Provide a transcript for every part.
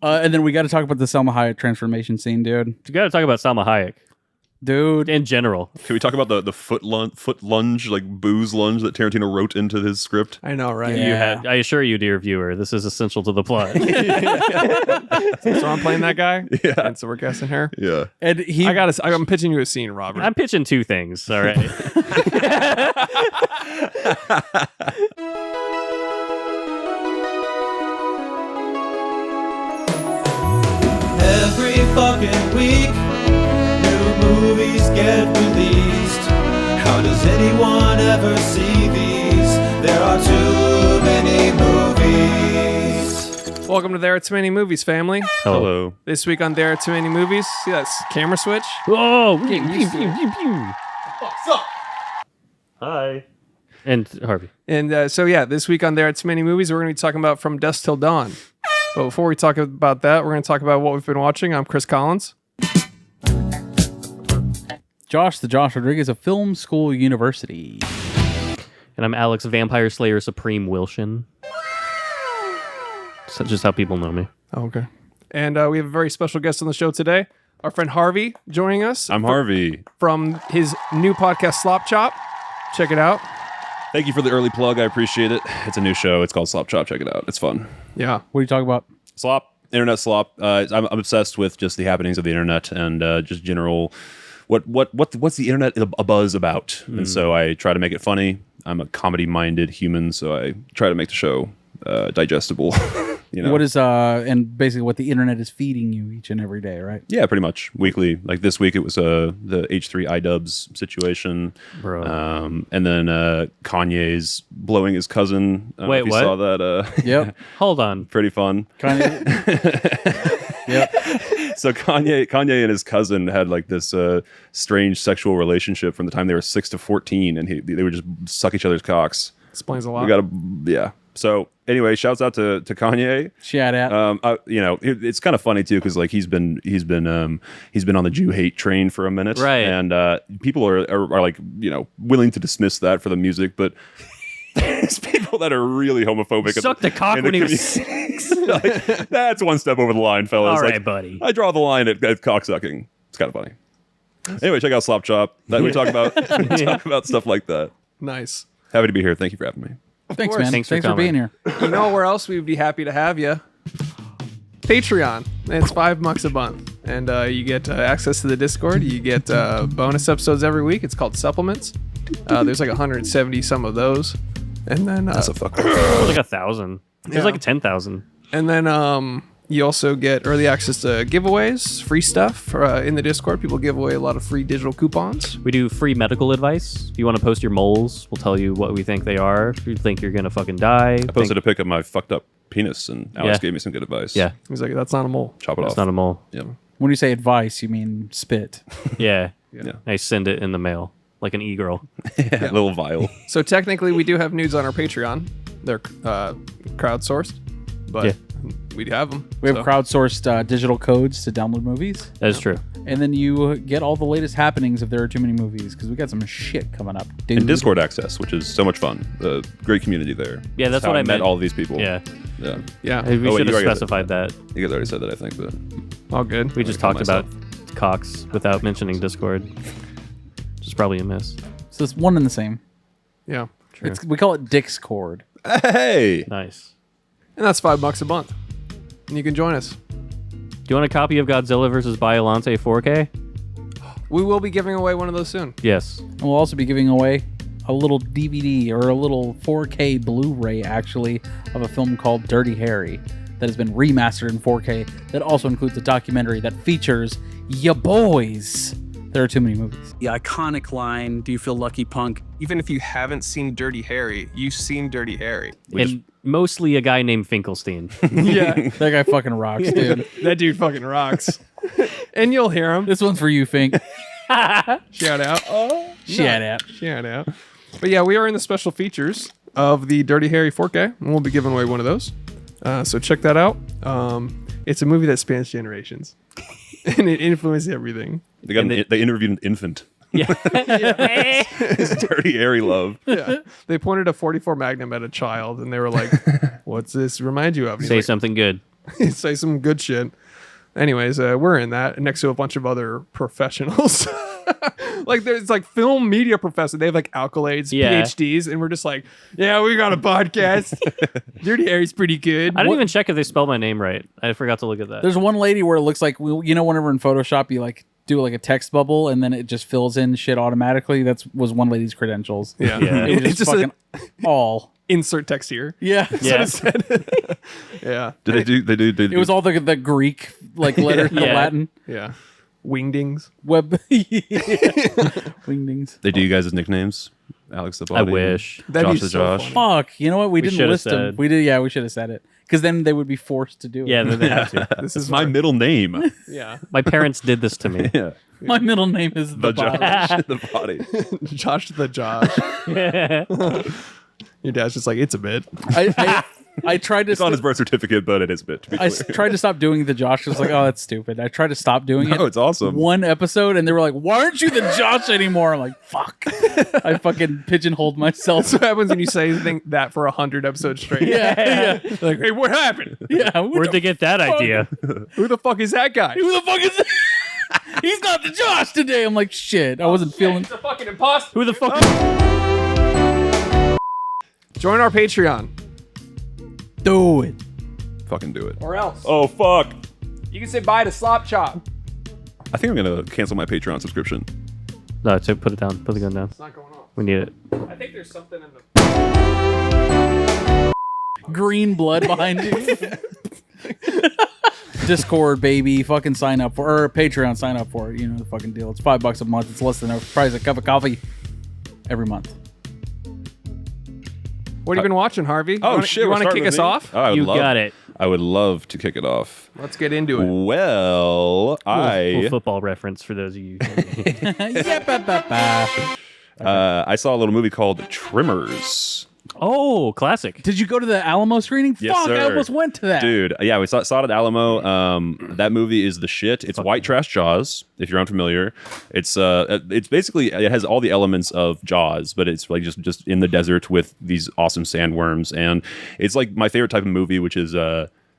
And then we got to talk about the Selma Hayek transformation scene, dude. You got to talk about Salma Hayek. Dude. In general. Can we talk about the foot lunge, like booze lunge that Tarantino wrote into his script? I know, right? Yeah. I assure you, dear viewer, this is essential to the plot. So I'm playing that guy. Yeah. And so we're guessing her. Yeah. And I'm pitching you a scene, Robert. I'm pitching two things, all right? Every fucking week, new movies get released. How does anyone ever see these? There are too many movies. Welcome to There Are Too Many Movies, family. Hello. This week on There Are Too Many Movies, see that camera switch? Oh, Get used to it. Hi. And Harvey. And this week on There Are Too Many Movies, we're going to be talking about From Dusk Till Dawn. But before we talk about that, we're going to talk about what we've been watching. I'm Chris Collins. Josh Rodriguez of Film School University. And I'm Alex Vampire Slayer Supreme Wilson. That's just how people know me. Oh, okay. And we have a very special guest on the show today. Our friend Harvey joining us. I'm Harvey. From his new podcast, Slop Chop. Check it out. Thank you for the early plug. I appreciate it. It's a new show. It's called Slop Chop. Check it out. It's fun. Yeah. What are you talking about? Slop, internet slop. I'm obsessed with just the happenings of the internet and just general. What's the internet a buzz about? And so I try to make it funny. I'm a comedy-minded human, so I try to make the show digestible. You know? What is and basically what the internet is feeding you each and every day, right? Yeah, pretty much weekly. Like this week, it was the H3 iDubbbz situation, Bro. and then Kanye's blowing his cousin. Wait, if you what? saw that? Yep. Hold on. Pretty fun. Kind of. Yep. So Kanye and his cousin had like this strange sexual relationship from the time they were 6 to 14, and they would just suck each other's cocks. Explains a lot. Yeah. So anyway, shouts out to Kanye. Shout out. It's kind of funny too because like he's been on the Jew hate train for a minute, Right? And people are like willing to dismiss that for the music, but there's people that are really homophobic. Sucked a cock in when he was community. 6. Like, that's one step over the line, fellas. All right, Like, buddy. I draw the line at cock sucking. It's kind of funny. Anyway, check out Slop Chop. We talk about stuff like that. Nice. Happy to be here. Thank you for having me. Thanks, course. man. Thanks Thanks for for being here. You know where else we'd be happy to have you? Patreon. It's $5 a month, and you get access to the Discord. You get bonus episodes every week. It's called supplements. There's like 170 some of those, and then That's a fuck. It was like 1,000. It was like 10,000. and then you also get early access to giveaways, free stuff in the Discord. People give away a lot of free digital coupons. We do free medical advice. If you want to post your moles, we'll tell you what we think they are. If you think you're going to fucking die. I posted a pic of my fucked up penis, and Alex Yeah. gave me some good advice. Yeah, He's like, "That's not a mole." Chop it it's off. not a mole. Yeah. When you say advice, you mean spit. Yeah. Yeah. I send it in the mail like an e-girl. A little vial. So technically, we do have nudes on our Patreon. They're crowdsourced, but Yeah. we have them. We have crowdsourced digital codes to download movies. That is true. And then you get all the latest happenings if there are too many movies, because we got some shit coming up, dude. And Discord access, which is so much fun. Great community there. Yeah, that's how what I met meant. all these people. Yeah. Yeah. Yeah, We Oh, wait, should you have already- specified that. You guys already said that, I think, but all good. We just kill talked about cocks without mentioning Discord. Which is probably a miss. So it's one and the same. Yeah, True. We call it Dixcord. hey, Nice. and that's $5 a month, and you can join us. Do you want a copy of Godzilla vs. Biollante 4K? We will be giving away one of those soon. Yes. And we'll also be giving away a little DVD or a little 4K Blu-ray, actually, of a film called Dirty Harry that has been remastered in 4K. That also includes a documentary that features ya boys. There are too many movies. The iconic line, "Do you feel lucky, punk?" Even if you haven't seen Dirty Harry, you've seen Dirty Harry. And mostly a guy named Finkelstein. Yeah, That guy fucking rocks, dude. that dude fucking rocks. And you'll hear him. This one's for you, Fink. Shout out. Shout out. Shout out. But yeah, we are in the special features of the Dirty Harry 4K, and we'll be giving away one of those. So check that out. It's a movie that spans generations, and it influences everything. they interviewed an infant. Yeah. His dirty, hairy love. Yeah, they pointed a 44 Magnum at a child, and they were like, "What's this remind you of?" And he's Say like, something good. say some good shit. Anyways, we're in that next to a bunch of other professionals. Like there's like film media professors. They have like accolades, Yeah. PhDs, and we're just like, yeah, we got a podcast. Dirty Harry's pretty good. I didn't even check if they spelled my name right. I forgot to look at that. There's one lady where it looks like, whenever in Photoshop you like do like a text bubble and then it just fills in shit automatically. Was one lady's credentials. Yeah, Yeah. It was It's just just fucking all. insert text here. Yeah. Yeah. Yeah, Did they do? It was all the Greek like letter, the Yeah. Latin yeah. Wingdings. web. Wingdings. They do you guys' nicknames? Alex the I Body. wish. That'd Josh be the so Josh. funny. Fuck. You know what? We didn't should've list them. said. We did. Yeah, we should have said it because then they would be forced to do it. Yeah, then they have to. This It's is my middle name. yeah. My parents did this to me. Yeah. My middle name is The Body. Josh. The Body. Josh the Josh. Your dad's just like, it's a bit. I tried to. It's on his birth certificate, but it is a bit. To be I clear. tried to stop doing the Josh. I was like, oh, that's stupid. I tried to stop doing it. No, it's awesome. One episode, and they were like, why aren't you the Josh anymore? I'm like, fuck. I fucking pigeonholed myself. That's what happens when you say that for 100 episodes straight. Yeah. Like, hey, what happened? Yeah. Where'd they get that idea? Who the fuck is that guy? Who the fuck is that? He's not the Josh today. I'm like, shit. I wasn't feeling. It's a fucking imposter. Who the fuck? Join our Patreon. Do it. Fucking do it. Or else. Oh fuck! You can say bye to Slop Chop. I think I'm gonna cancel my Patreon subscription. No, so put it down. Put the gun down. It's not going on. We need it. I think there's something in the... Green blood behind you. Discord, baby. Fucking sign up for, or Patreon, sign up for it. You know the fucking deal. It's $5 a month. It's less than the price of a cup of coffee every month. What have you been watching, Harvey? Oh you shit! You we're want to starting kick with us me? off? Oh, I would You love, got it. I would love to kick it off. Let's get into it. Well, Little football reference for those of you. I saw a little movie called Tremors. Oh, classic. Did you go to the Alamo screening? Yes, Fuck, I sir. almost went to that. Dude, yeah, we saw it at Alamo. That movie is the shit. It's white trash Jaws, if you're unfamiliar. It's basically, it has all the elements of Jaws, but it's like just in the desert with these awesome sandworms, and it's like my favorite type of movie, which is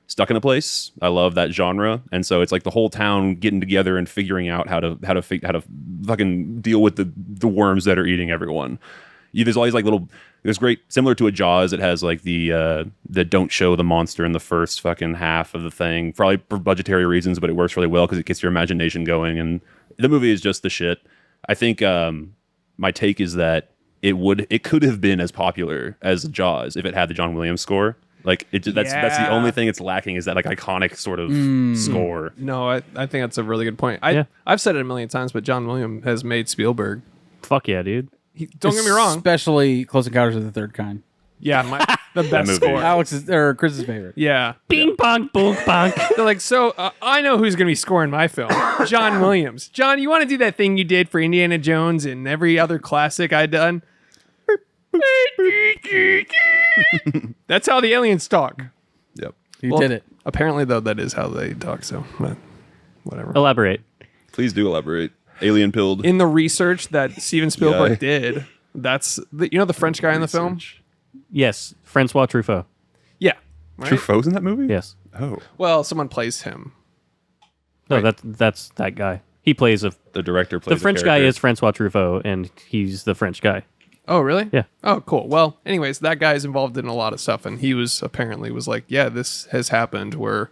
stuck in a place. I love that genre, and so it's like the whole town getting together and figuring out how to fucking deal with the worms that are eating everyone. There's all these like little. There's great, similar to a Jaws. It has like the don't show the monster in the first fucking half of the thing, probably for budgetary reasons, but it works really well because it gets your imagination going. And the movie is just the shit. I think my take is that it could have been as popular as Jaws if it had the John Williams score. Like that's the only thing it's lacking is that like iconic sort of score. No, I think that's a really good point. Yeah. I've said it a million times, but John Williams has made Spielberg. Fuck yeah, dude. Don't get me wrong. Especially Close Encounters of the Third Kind. Yeah, the best movie. score. Alex's or Chris's favorite. Yeah. Bing bong boom bong. They're like, so I know who's going to be scoring my film. John Williams. John, you want to do that thing you did for Indiana Jones and every other classic I done? That's how the aliens talk. Yep. You did it. Apparently, though, that is how they talk. So, but whatever. Elaborate. Please do elaborate. Alien pilled. In the research that Steven Spielberg Yeah. did, that's the French guy in the film. Yes, Francois Truffaut. Yeah. Right? Truffaut's in that movie? Yes. Oh, Well, someone plays him. No, Right. that's that guy. He plays the director plays the French a guy character. is Francois Truffaut, and he's the French guy. Oh, really? Yeah. Oh, cool. Well, anyways, that guy's involved in a lot of stuff, and he was apparently was like, yeah, this has happened where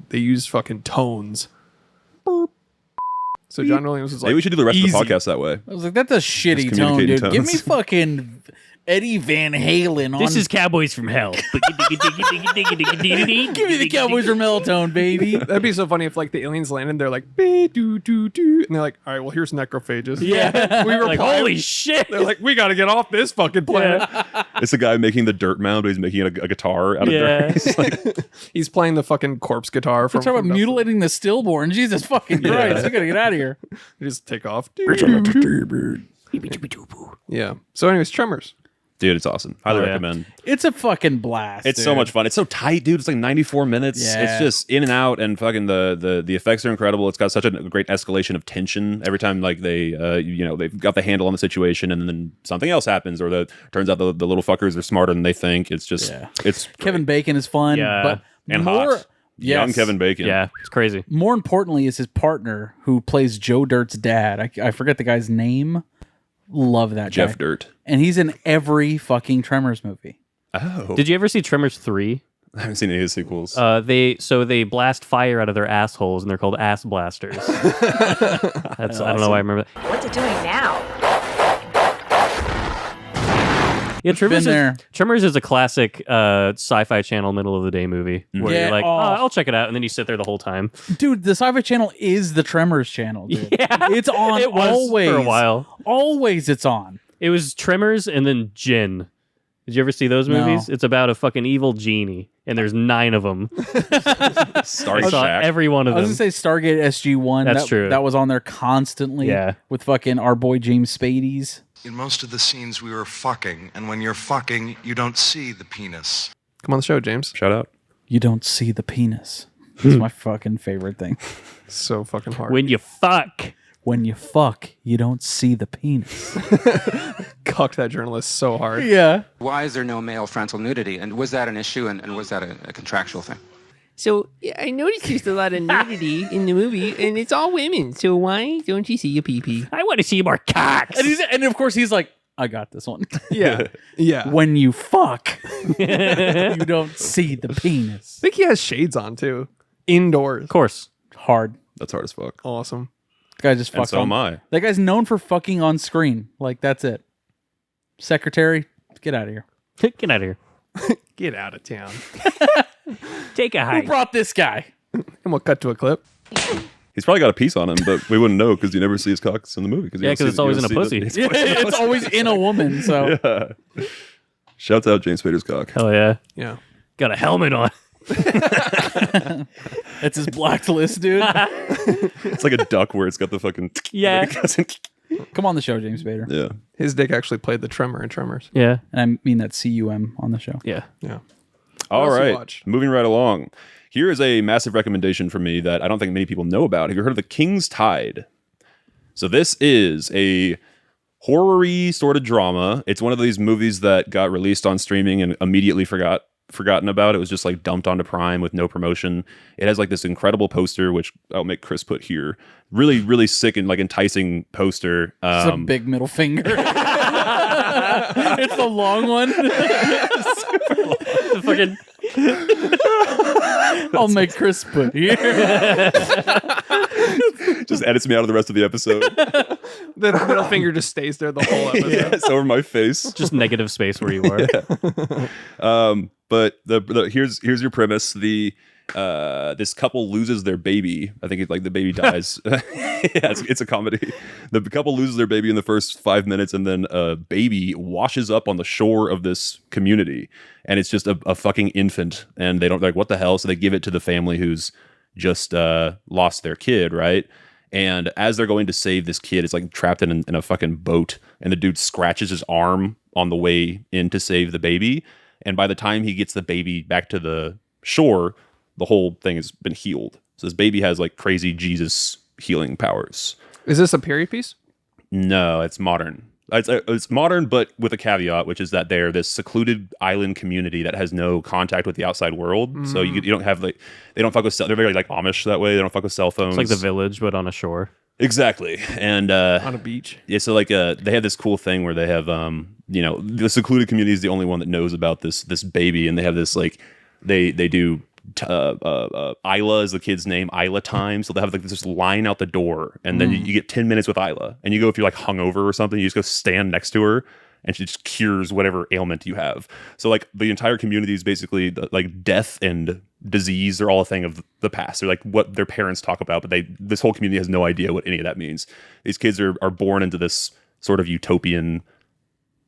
they use fucking tones. So John Williams was like, Maybe we should do the rest easy. of the podcast that way. I was like, that's a shitty Just tone, dude. communicating Give me tones. fucking Eddie Van Halen on. Cowboys from Hell. Give me the Cowboys from Hell tone, baby. That'd be so funny if like the aliens landed, they're like, "Bee, doo, doo, doo," and they're like, all right, well, here's necrophages. Yeah. We were Like, holy shit. They're like, we got to get off this fucking planet. It's the guy making the dirt mound, but he's making a guitar out of Yeah. dirt. He's like, He's playing the fucking corpse guitar from. Talk about from Dusk Till- mutilating the stillborn. Jesus fucking Christ. We gotta get out of here. Just take off. Yeah. So, anyways, Tremors. dude, it's awesome. Highly yeah. recommend. It's a fucking blast. It's so dude. much fun. It's so tight, dude. It's like 94 minutes. Yeah. It's just in and out, and fucking the effects are incredible. It's got such a great escalation of tension every time. Like they've got the handle on the situation, and then something else happens, or turns out the little fuckers are smarter than they think. It's just Yeah. it's Kevin Bacon is fun, Yeah. but And more hot. Young Yes. Kevin Bacon. Yeah, it's crazy. More importantly, is his partner who plays Joe Dirt's dad. I forget the guy's name. Love that Jeff guy. Dirt. And he's in every fucking Tremors movie. Oh. Did you ever see Tremors 3? I haven't seen any of his sequels. They blast fire out of their assholes, and they're called ass blasters. I don't know why I remember that. What's it doing now? Yeah, Tremors Been there. Tremors is a classic Sci-Fi Channel middle of the day movie where Yeah, you're like, oh. I'll check it out, and then you sit there the whole time. Dude, the Sci-Fi Channel is the Tremors channel, dude. Yeah, It's on it was always. for a while. Always it's on. It was Tremors and then Jinn. Did you ever see those No. movies? It's about a fucking evil genie, and there's 9 of them. Starry I saw Shack. every one of I was them. gonna say Stargate SG-1. That's true. That was on there constantly. Yeah. With fucking our boy James Spades. In most of the scenes, we were fucking, and when you're fucking, you don't see the penis. Come on the show, James. Shout out. You don't see the penis. It's my fucking favorite thing. So fucking hard. When you fuck. When you fuck, you don't see the penis. Cucked that journalist so hard. Yeah. Why is there no male frontal nudity? And was that an issue, and was that a contractual thing? So I noticed there's a lot of nudity in the movie, and it's all women. So why don't you see a pee-pee? I want to see more cocks. And of course he's like, I got this one. Yeah. Yeah. When you fuck, you don't see the penis. I think he has shades on too. Indoors. Of course. Hard. That's hard as fuck. Awesome. The guy just And fucked so on. am I. That guy's known for fucking on screen. Like, that's it. Secretary, get out of here. Get out of here. Get out of town. Take a Who hike. brought this guy? And we'll cut to a clip. He's probably got a piece on him, but we wouldn't know because you never see his cocks in the movie. Yeah, because it's always in a pussy. It's always in a woman, so. Yeah. Shouts out James Spader's cock. Hell yeah. Yeah. Got a helmet on. That's his blacklist, dude. It's like a duck where it's got the fucking. Yeah. Come on the show, James Spader. Yeah. His dick actually played the tremor in Tremors. Yeah. And I mean that C-U-M on the show. Yeah. Yeah. All else you right. watch? Moving right along. Here is a massive recommendation from me that I don't think many people know about. Have you heard of The King's Tide? So this is a horror-y sort of drama. It's one of these movies that got released on streaming and immediately forgotten about. It was just like dumped onto Prime with no promotion. It has like this incredible poster, which I'll make Chris put here. Really, really sick and like enticing poster. It's a big middle finger. It's the long one. The fucking I'll make Chris put here. just edits me out of the rest of the episode. The middle finger just stays there the whole episode. Yeah, it's over my face. just negative space where you are. But here's your premise. This couple loses their baby. I think it's like the baby dies. Yeah, it's a comedy. The couple loses their baby in the first 5 minutes, and then a baby washes up on the shore of this community, and it's just a fucking infant, and they don't like what the hell. So they give it to the family who's just lost their kid, right? And as they're going to save this kid, it's like trapped in a fucking boat, and the dude scratches his arm on the way in to save the baby. And by the time he gets the baby back to the shore, the whole thing has been healed. So this baby has like crazy Jesus healing powers. Is this a period piece? No, it's modern. It's modern, but with a caveat, which is that they're this secluded island community that has no contact with the outside world. So you don't have like, they don't fuck with, they're very like Amish that way. They don't fuck with cell phones. It's like The Village, but on a shore. Exactly. And On a beach? yeah, so like they have this cool thing where they have the secluded community is the only one that knows about this baby, and they have this like they do Isla is the kid's name, Isla time. So they have like this line out the door, and then you get 10 minutes with Isla, and you go if you're like hungover or something, you just go stand next to her, and she just cures whatever ailment you have. So like the entire community is basically like death and disease are all a thing of the past. They're like what their parents talk about, but this whole community has no idea what any of that means. These kids are born into this sort of utopian.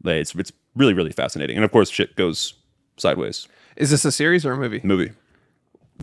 It's really, really fascinating, and of course shit goes sideways. Is this a series or a movie? Movie.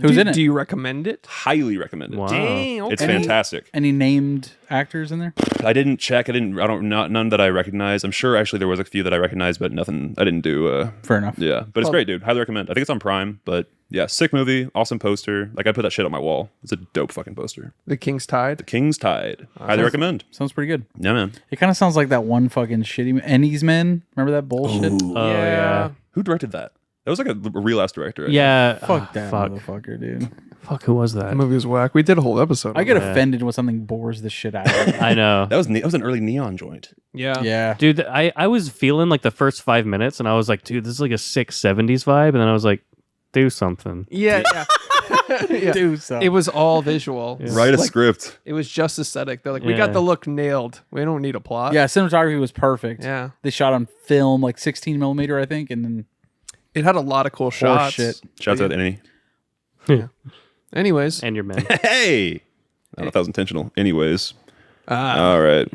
Who's in it? Do you recommend it? Highly recommended. Wow. Dang, okay. It's fantastic. Any named actors in there? I didn't check. None that I recognize. I'm sure actually there was a few that I recognized, but nothing. I didn't do. Fair enough. Yeah, but it's great, dude. Highly recommend. I think it's on Prime, but yeah, sick movie, awesome poster. Like I put that shit on my wall. It's a dope fucking poster. The King's Tide? King's Tide. Highly recommend. Sounds pretty good. Yeah, man. It kind of sounds like that one fucking shitty Ennie's Men. Remember that bullshit? Oh, yeah. Who directed that? That was like a real ass director. Yeah. Fuck Oh, that fuck. motherfucker, dude. Fuck, who was That that? movie was whack. We did a whole episode. I on get that. offended when something bores the shit out of me. I know. That was an early Neon joint. Yeah. Yeah. Dude, I was feeling like the first 5 minutes, and I was like, dude, this is like a sick 70s vibe. And then I was like, do something. Yeah. Yeah. Do so. It was all visual. Write a script. It was just aesthetic. They're like, we Yeah. got the look nailed. We don't need a plot. Yeah, cinematography was perfect. Yeah. They shot on film, like 16 millimeter, I think, and then It had a lot of cool shots. shit. Shouts out to Annie. Anyways. And your men. Hey! I don't know if that was intentional. Anyways. Ah. All right.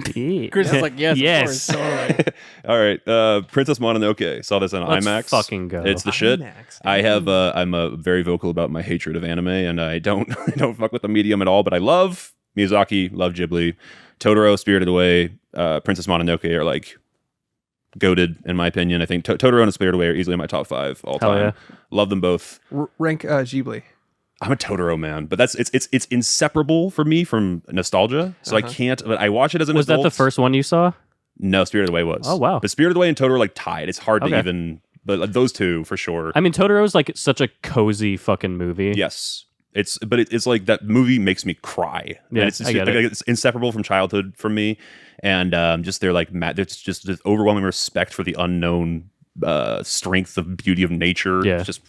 Chris is like, yes, Yes. of course. All right. Princess Mononoke. Saw this on Let's IMAX. fucking go. It's the shit. IMAX. I have. I'm very vocal about my hatred of anime, and I don't fuck with the medium at all. But I love Miyazaki. Love Ghibli. Totoro, Spirited Away, Princess Mononoke are like goated in my opinion. I think Totoro and Spirited Away are easily in my top 5 all Hell time. yeah. Love them both. Rank Ghibli. I'm a Totoro man, but it's inseparable for me from nostalgia. So I can't. But I watch it as an Was adult. that the first one you saw? No, Spirited Away was. Oh, wow. But Spirited Away and Totoro are like tied. It's hard to Okay. even. But those two for sure. I mean, Totoro's like such a cozy fucking movie. Yes. It's like that movie makes me cry. Yeah, And it's I get it. it's inseparable from childhood for me, and just they're like there's just this overwhelming respect for the unknown strength of beauty of nature. Yeah. It's just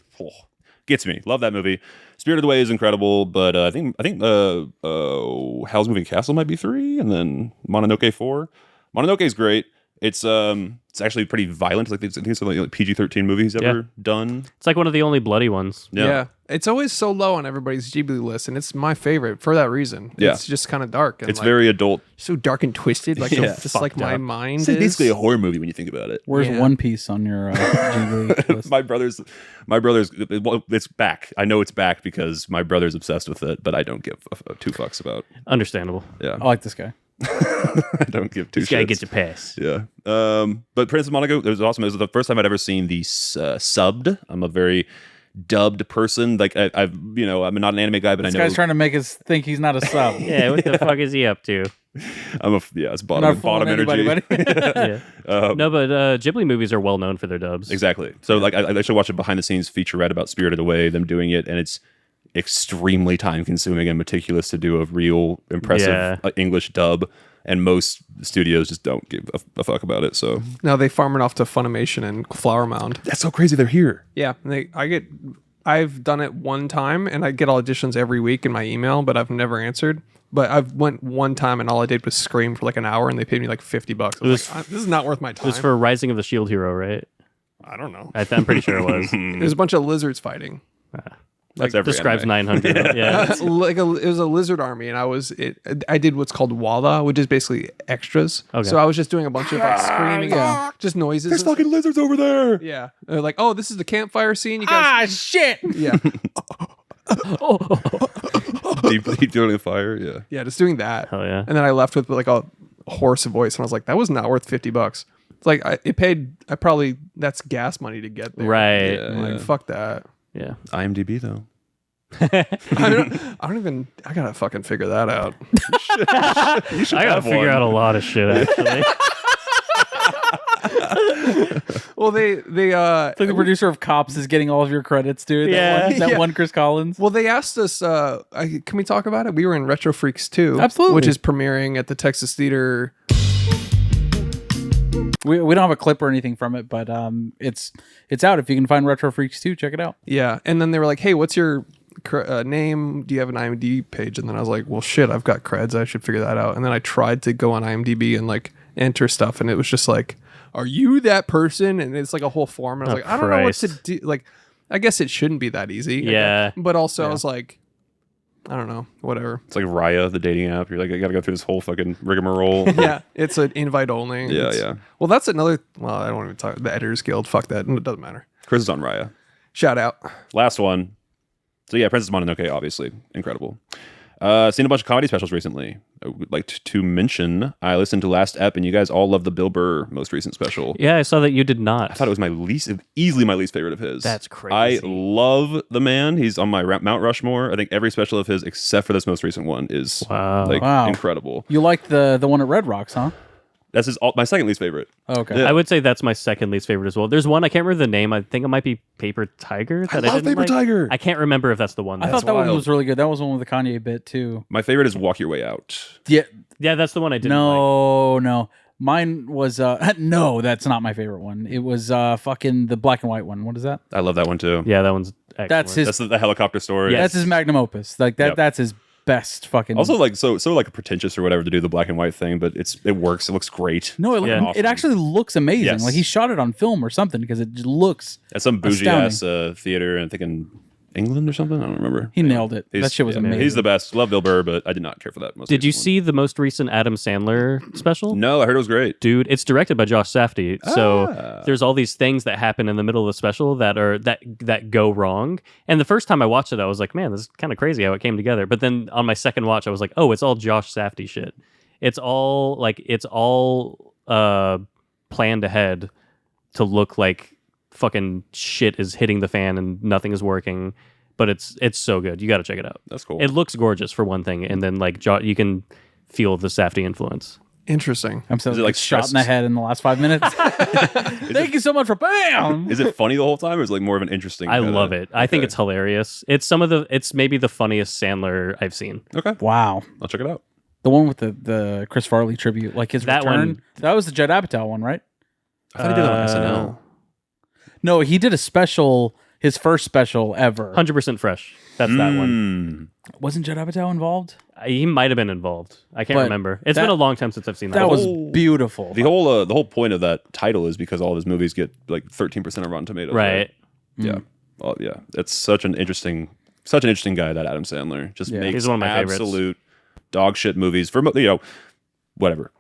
gets me. Love that movie. Spirited Away is incredible, but I think Howl's Moving Castle might be 3, and then Mononoke 4. Mononoke is great. It's actually pretty violent. Like I think it's like PG-13 movie he's ever done. It's like one of the only bloody ones. Yeah. It's always so low on everybody's Ghibli list, and it's my favorite for that reason. Yeah. It's just kind of dark. And It's like, very adult. so dark and twisted, like Yeah. just like my mind It's is. basically a horror movie when you think about it. Where's Yeah. One Piece on your Ghibli list? my brother's well, it's back. I know it's back because my brother's obsessed with it, but I don't give two fucks about. Understandable. Yeah, I like this guy. I don't give two This guy shits. gets a pass. Yeah. But Princess Mononoke, it was awesome. It was the first time I'd ever seen the subbed. I'm a very dubbed person. Like I'm not an anime guy, but This I know guy's trying to make us think he's not a sub. Yeah, what the fuck is he up to? it's Not bottom fooling energy. anybody, buddy. Yeah. No, but Ghibli movies are well known for their dubs. Exactly. So like I actually watched a behind the scenes featurette about Spirited Away, them doing it, and it's extremely time consuming and meticulous to do a real impressive English dub, and most studios just don't give a fuck about it. So No, they farm it off to Funimation and Flower Mound. that's so crazy they're here. Yeah, I've done it one time, and I get auditions every week in my email, but I've never answered. But I've went one time, and all I did was scream for like an hour, and they paid me like $50. I was like, this is not worth my It time. was for Rising of the Shield Hero, right? I don't know. I'm pretty sure it was. There's a bunch of lizards fighting. That's every Describes anime. 900. Yeah. It was a lizard army, and I did what's called walla, which is basically extras. Okay. So I was just doing a bunch of like screaming, just noises. There's fucking lizards over there. Yeah, they're like, oh, this is the campfire scene. You guys, shit! yeah, Deep doing the fire. Yeah. yeah, just doing that. Hell yeah. And then I left with like a hoarse voice, and I was like, that was not worth $50. It's like that's gas money to get there. Right. Yeah. I'm like, fuck that. Yeah. IMDb though. I don't even. I gotta fucking figure that out. I gotta figure out a lot of shit, actually. Well, they It's like the producer of Cops is getting all of your credits, dude. Yeah. That Yeah. one Chris Collins. Well, they asked us, can we talk about it? We were in Retro Freaks 2. Absolutely. Which is premiering at the Texas Theater. We don't have a clip or anything from it, but it's out. If you can find Retro Freaks 2, check it out. Yeah. And then they were like, hey, what's your name? Do you have an IMDb page? And then I was like, well, shit, I've got creds. I should figure that out. And then I tried to go on IMDb and like enter stuff. And it was just like, are you that person? And it's like a whole form. And I was like, I don't know what to do. Like, I guess it shouldn't be that easy. Yeah. But also I was like, I don't know, whatever. It's like Raya, the dating app. You're like, I gotta go through this whole fucking rigmarole. Yeah, it's an invite only. Yeah, It's- yeah. Well, that's another. Well, I don't want to talk. The Editors Guild. Fuck that. It doesn't matter. Chris is on Raya. Shout out. Last one. So yeah, Princess Mononoke, obviously incredible. Seen a bunch of comedy specials recently. I would like to mention. I listened to last ep, and you guys all loved the Bill Burr most recent special. Yeah, I saw that you did not. I thought it was easily my least favorite of his. That's I crazy. love the man. He's on my Mount Rushmore. I think every special of his, except for this most recent one, is Wow. like Wow. incredible. You like the one at Red Rocks, huh? That's my second least favorite. Oh, okay. Yeah. I would say that's my second least favorite as well. There's one I can't remember the name. I think it might be Paper Tiger. That I love didn't Paper like. Tiger. I can't remember if that's the one. I thought that wild. one was really good. That was the one with the Kanye bit too. My favorite is Walk Your Way Out. Yeah. Yeah, that's the one I didn't like. No. Mine was no, that's not my favorite one. It was fucking the black and white one. What is that? I love that one too. Yeah, that one's excellent. That's his. That's the helicopter story. Yes. That's his magnum opus. Like that. Yep. That's his best fucking. Also, like so like pretentious or whatever to do the black and white thing, but it works. It looks great. No, it actually looks amazing. Yes. Like he shot it on film or something because it just looks. At some bougie astounding. ass theater, and I think in England or something. I don't remember. He nailed it. That shit was amazing. He's the best. Love Bill Burr, but I did not care for that. Did you see the most recent Adam Sandler special? No, I heard it was great. Dude, it's directed by Josh Safdie. So there's all these things that happen in the middle of the special that go wrong. And the first time I watched it, I was like, man, this is kind of crazy how it came together. But then on my second watch, I was like, oh, it's all Josh Safdie shit. It's all planned ahead to look like fucking shit is hitting the fan and nothing is working. But it's so good. You got to check it out. That's cool. It looks gorgeous for one thing, and then like you can feel the Safdie influence. Interesting. I'm so Is it like shot in the stressed? head in the last 5 minutes. Thank you so much for bam. Is it funny the whole time, or is it like more of an interesting? I love it. I think it's hilarious. It's maybe the funniest Sandler I've seen. Okay. Wow. I'll check it out. The one with the Chris Farley tribute, like his That return. one- That was the Judd Apatow one, right? I thought he did it on SNL. No, he did a special, his first special ever. 100% fresh. That's that one. Wasn't Judd Apatow involved? He might have been involved. I can't But remember. It's that- been a long time since I've seen that. That was beautiful. The whole point of that title is because all of his movies get like 13% of Rotten Tomatoes. right. Yeah. Oh yeah. It's such an interesting guy, that Adam Sandler. Just makes He's one of my favorites. absolute dog shit movies for whatever.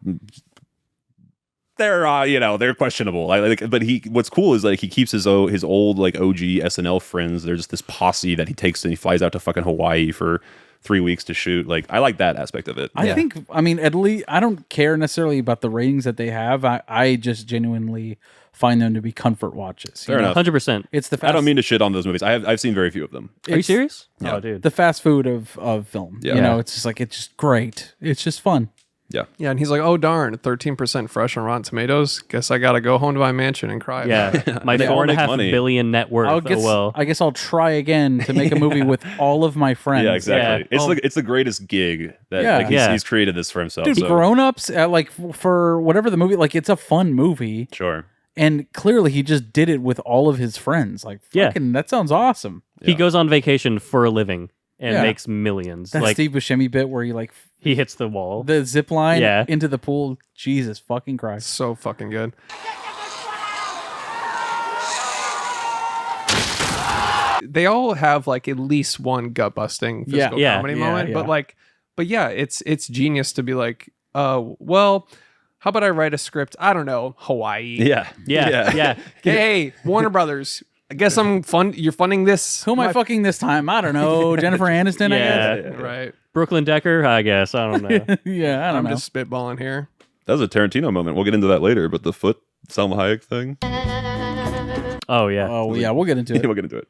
They're questionable. But what's cool is like he keeps his old like OG SNL friends. They're just this posse that he takes and he flies out to fucking Hawaii for 3 weeks to shoot. Like I like that aspect of it. I think, I mean, at least I don't care necessarily about the ratings that they have. I just genuinely find them to be comfort watches. Fair enough. 100%. It's the I don't mean to shit on those movies. I've seen very few of them. Are you serious? Yeah. Oh, dude. the fast food of film. Yeah. You know, it's just like, it's just great. It's just fun. Yeah. Yeah, and he's like, oh darn, 13% fresh on Rotten Tomatoes. Guess I gotta go home to my mansion and cry. about it." Yeah. My They all make $4.5 money. billion net worth. I guess I'll try again to make a movie with all of my friends. Yeah, exactly. Yeah. It's the greatest gig that Yeah. like, he's created this for himself. Dude, so. Grown-Ups, like for whatever the movie, like it's a fun movie. Sure. And clearly he just did it with all of his friends. Like, fucking, that sounds awesome. He goes on vacation for a living and Yeah. makes millions. That Like Steve Buscemi bit where he hits the wall. the zip line Yeah. into the pool. Jesus fucking Christ. So fucking good. They all have like at least one gut busting physical Yeah. comedy Yeah, moment, yeah. but yeah, it's genius to be like, well, how about I write a script? I don't know, Hawaii. Yeah. Yeah. Hey, Warner Brothers. I guess you're funding this. Who am I fucking this time? I don't know. Jennifer Aniston, I guess? Yeah. Right. Brooklyn Decker, I guess. I don't know. Yeah, I don't I'm know. just spitballing here. That was a Tarantino moment. We'll get into that later, but the foot Salma Hayek thing. Oh, yeah. Oh, yeah, we'll get into it. We'll get into it.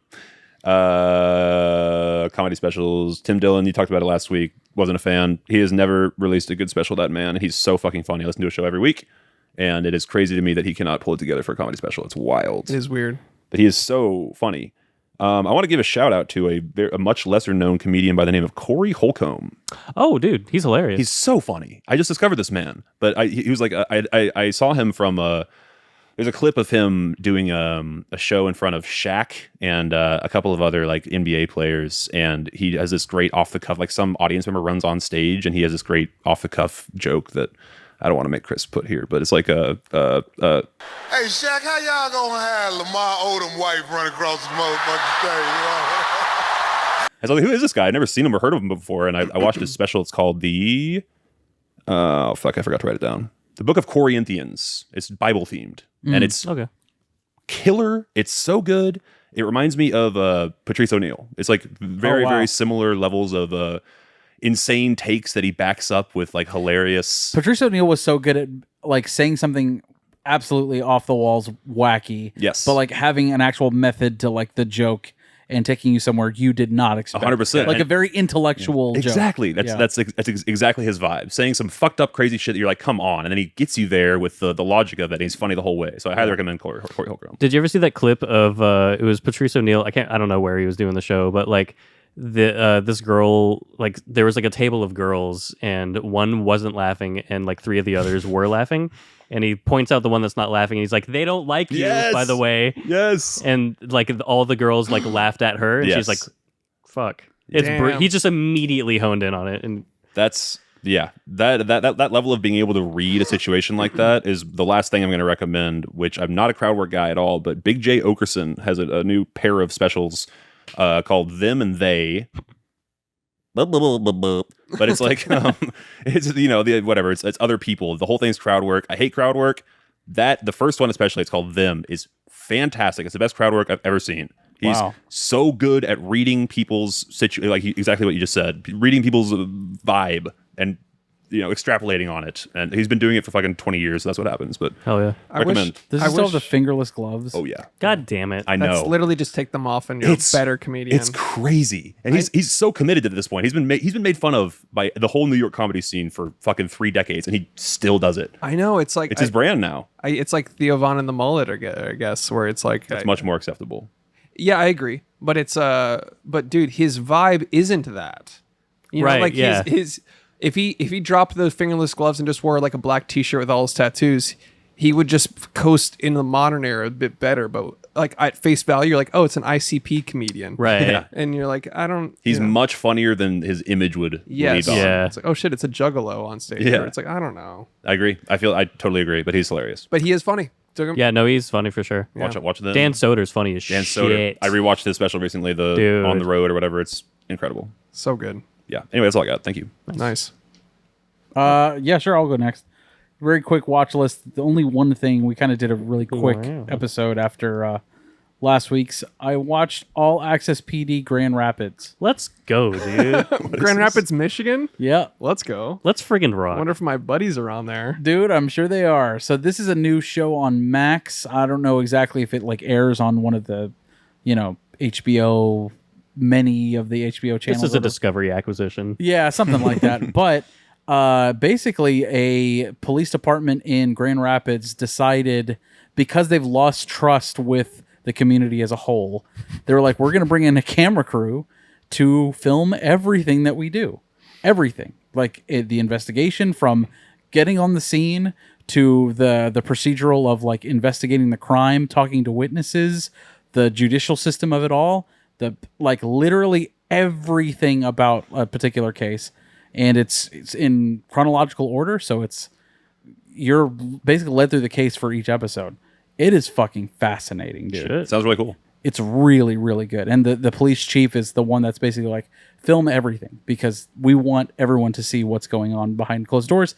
Comedy specials. Tim Dillon, you talked about it last week. Wasn't a fan. He has never released a good special, that man. He's so fucking funny. I listen to a show every week, and it is crazy to me that he cannot pull it together for a comedy special. It's wild. It is weird. But he is so funny. I want to give a shout out to a much lesser known comedian by the name of Corey Holcomb. Oh, dude, he's hilarious. He's so funny. I just discovered this man, but he was like I saw him from there's a clip of him doing a show in front of Shaq and a couple of other like NBA players, and he has this great off the cuff, like some audience member runs on stage and he has this great off the cuff joke that I don't want to make Chris put here, but it's like Hey Shaq, how y'all gonna have Lamar Odom wife run across the motherfucking stage? I was like, who is this guy? I've never seen him or heard of him before, and I watched his special. It's called I forgot to write it down. The Book of Corinthians. It's Bible themed, and it's killer. It's so good. It reminds me of Patrice O'Neal. It's like very similar levels of insane takes that he backs up with like hilarious. Patrice O'Neal was so good at like saying something absolutely off the walls wacky. Yes. But like having an actual method to like the joke and taking you somewhere you did not expect. 100%. Like a very intellectual joke. Exactly. That's exactly his vibe. Saying some fucked up crazy shit that you're like, come on, and then he gets you there with the logic of it. And he's funny the whole way. So I highly recommend Corey Holcomb. Did you ever see that clip of it was Patrice O'Neill? I don't know where he was doing the show, but like this girl, like there was like a table of girls and one wasn't laughing and like three of the others were laughing. And he points out the one that's not laughing. And he's like, "They don't like you, by the way." Yes. And like all the girls like laughed at her, and she's like, "Fuck." He just immediately honed in on it, and that's that level of being able to read a situation like that is the last thing I'm going to recommend. Which I'm not a crowd work guy at all, but Big J Okerson has a new pair of specials called Them and They. But it's like it's whatever, it's other people. The whole thing's crowd work. I hate crowd work. The first one especially, it's called Them, is fantastic. It's the best crowd work I've ever seen. He's so good at reading people's exactly what you just said, reading people's vibe and extrapolating on it. And he's been doing it for fucking 20 years. So that's what happens. But hell yeah, recommend. Does he still have the fingerless gloves? Oh yeah. God damn it! I know. That's literally just take them off and you're a better comedian. It's crazy, and he's so committed to this point. He's been made fun of by the whole New York comedy scene for fucking 3 decades, and he still does it. I know. It's like it's his brand now. It's like Theo Von and the Mullet, I guess, where it's like it's much more acceptable. Yeah, I agree. But it's but dude, his vibe isn't that. His if he dropped the fingerless gloves and just wore like a black t-shirt with all his tattoos, he would just coast in the modern era a bit better. But like at face value, you're like, oh, it's an ICP comedian. Right. Yeah. And you're like, I don't He's much funnier than his image would lead on. Yeah. It's like, oh shit, it's a juggalo on stage. Yeah. It's like, I don't know. I agree. I totally agree, but he's hilarious. But he is funny. Yeah, no, he's funny for sure. Watch them. Dan Soder's funny as shit. Soder. I rewatched his special recently, Dude. On the Road or whatever. It's incredible. So good. Yeah. Anyway, that's all I got. Thank you. Nice. Yeah, sure. I'll go next. Very quick watch list. The only one thing, we kind of did a really quick episode after last week's. I watched All Access PD Grand Rapids. Let's go, dude. Grand Rapids, Michigan? Yeah. Let's go. Let's friggin' rock. I wonder if my buddies are on there. Dude, I'm sure they are. So this is a new show on Max. I don't know exactly if it like airs on one of the, HBO, many of the HBO channels. This is a Discovery acquisition. Yeah, something like that. But basically, a police department in Grand Rapids decided, because they've lost trust with the community as a whole, they were like, we're going to bring in a camera crew to film everything that we do. Everything. Like the investigation, from getting on the scene to the procedural of like investigating the crime, talking to witnesses, the judicial system of it all, literally everything about a particular case. And it's in chronological order, so you're basically led through the case for each episode. It is fucking fascinating, dude. Shit. Sounds really cool. It's really, really good. And the police chief is the one that's basically like, film everything, because we want everyone to see what's going on behind closed doors.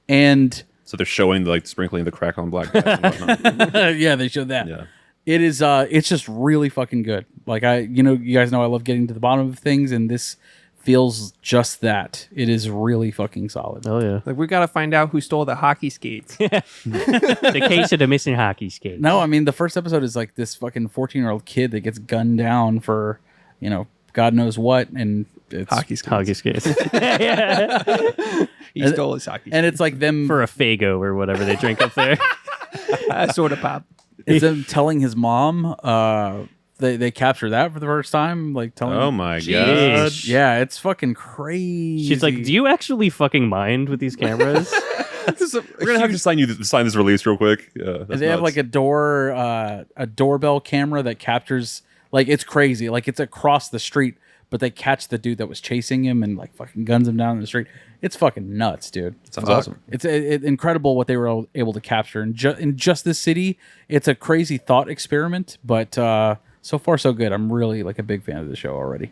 And so they're showing sprinkling the crack on black guys and whatnot. yeah, they showed that. Yeah. It is it's just really fucking good. Like you guys know I love getting to the bottom of things, and this feels just that. It is really fucking solid. Oh yeah. Like, we got to find out who stole the hockey skates. The case of the missing hockey skates. No, I mean, the first episode is like this fucking 14-year-old kid that gets gunned down for, God knows what, and it's Hockey skates. Hockey skates. He stole his hockey skates. And it's like them For a Fago or whatever they drink up there. Soda pop. it's them telling his mom. They capture that for the first time, like telling. Oh my god! Jeez. Yeah, it's fucking crazy. She's like, "Do you actually fucking mind with these cameras?" We're gonna have to sign this release real quick. Yeah, they have like a doorbell camera that captures, like, it's crazy. Like, it's across the street, but they catch the dude that was chasing him and like fucking guns him down in the street. It's fucking nuts, dude. Sounds awesome. It's incredible what they were able to capture in just this city. It's a crazy thought experiment, but so far so good. I'm really like a big fan of the show already.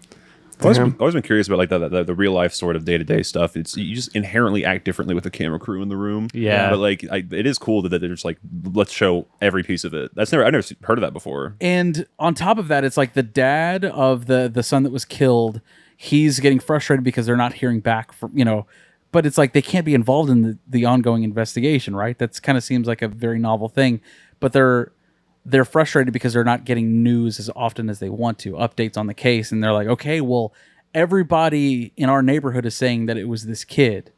I've always been curious about like the real life sort of day-to-day stuff. It's you just inherently act differently with the camera crew in the room. Yeah, but like it is cool that they're just like, let's show every piece of it. I've never heard of that before. And on top of that, it's like the dad of the son that was killed. He's getting frustrated because they're not hearing back from but it's like they can't be involved in the ongoing investigation, right? That's kind of seems like a very novel thing, but they're they're frustrated because they're not getting news as often as they want to, updates on the case. And they're like, okay, well, everybody in our neighborhood is saying that it was this kid.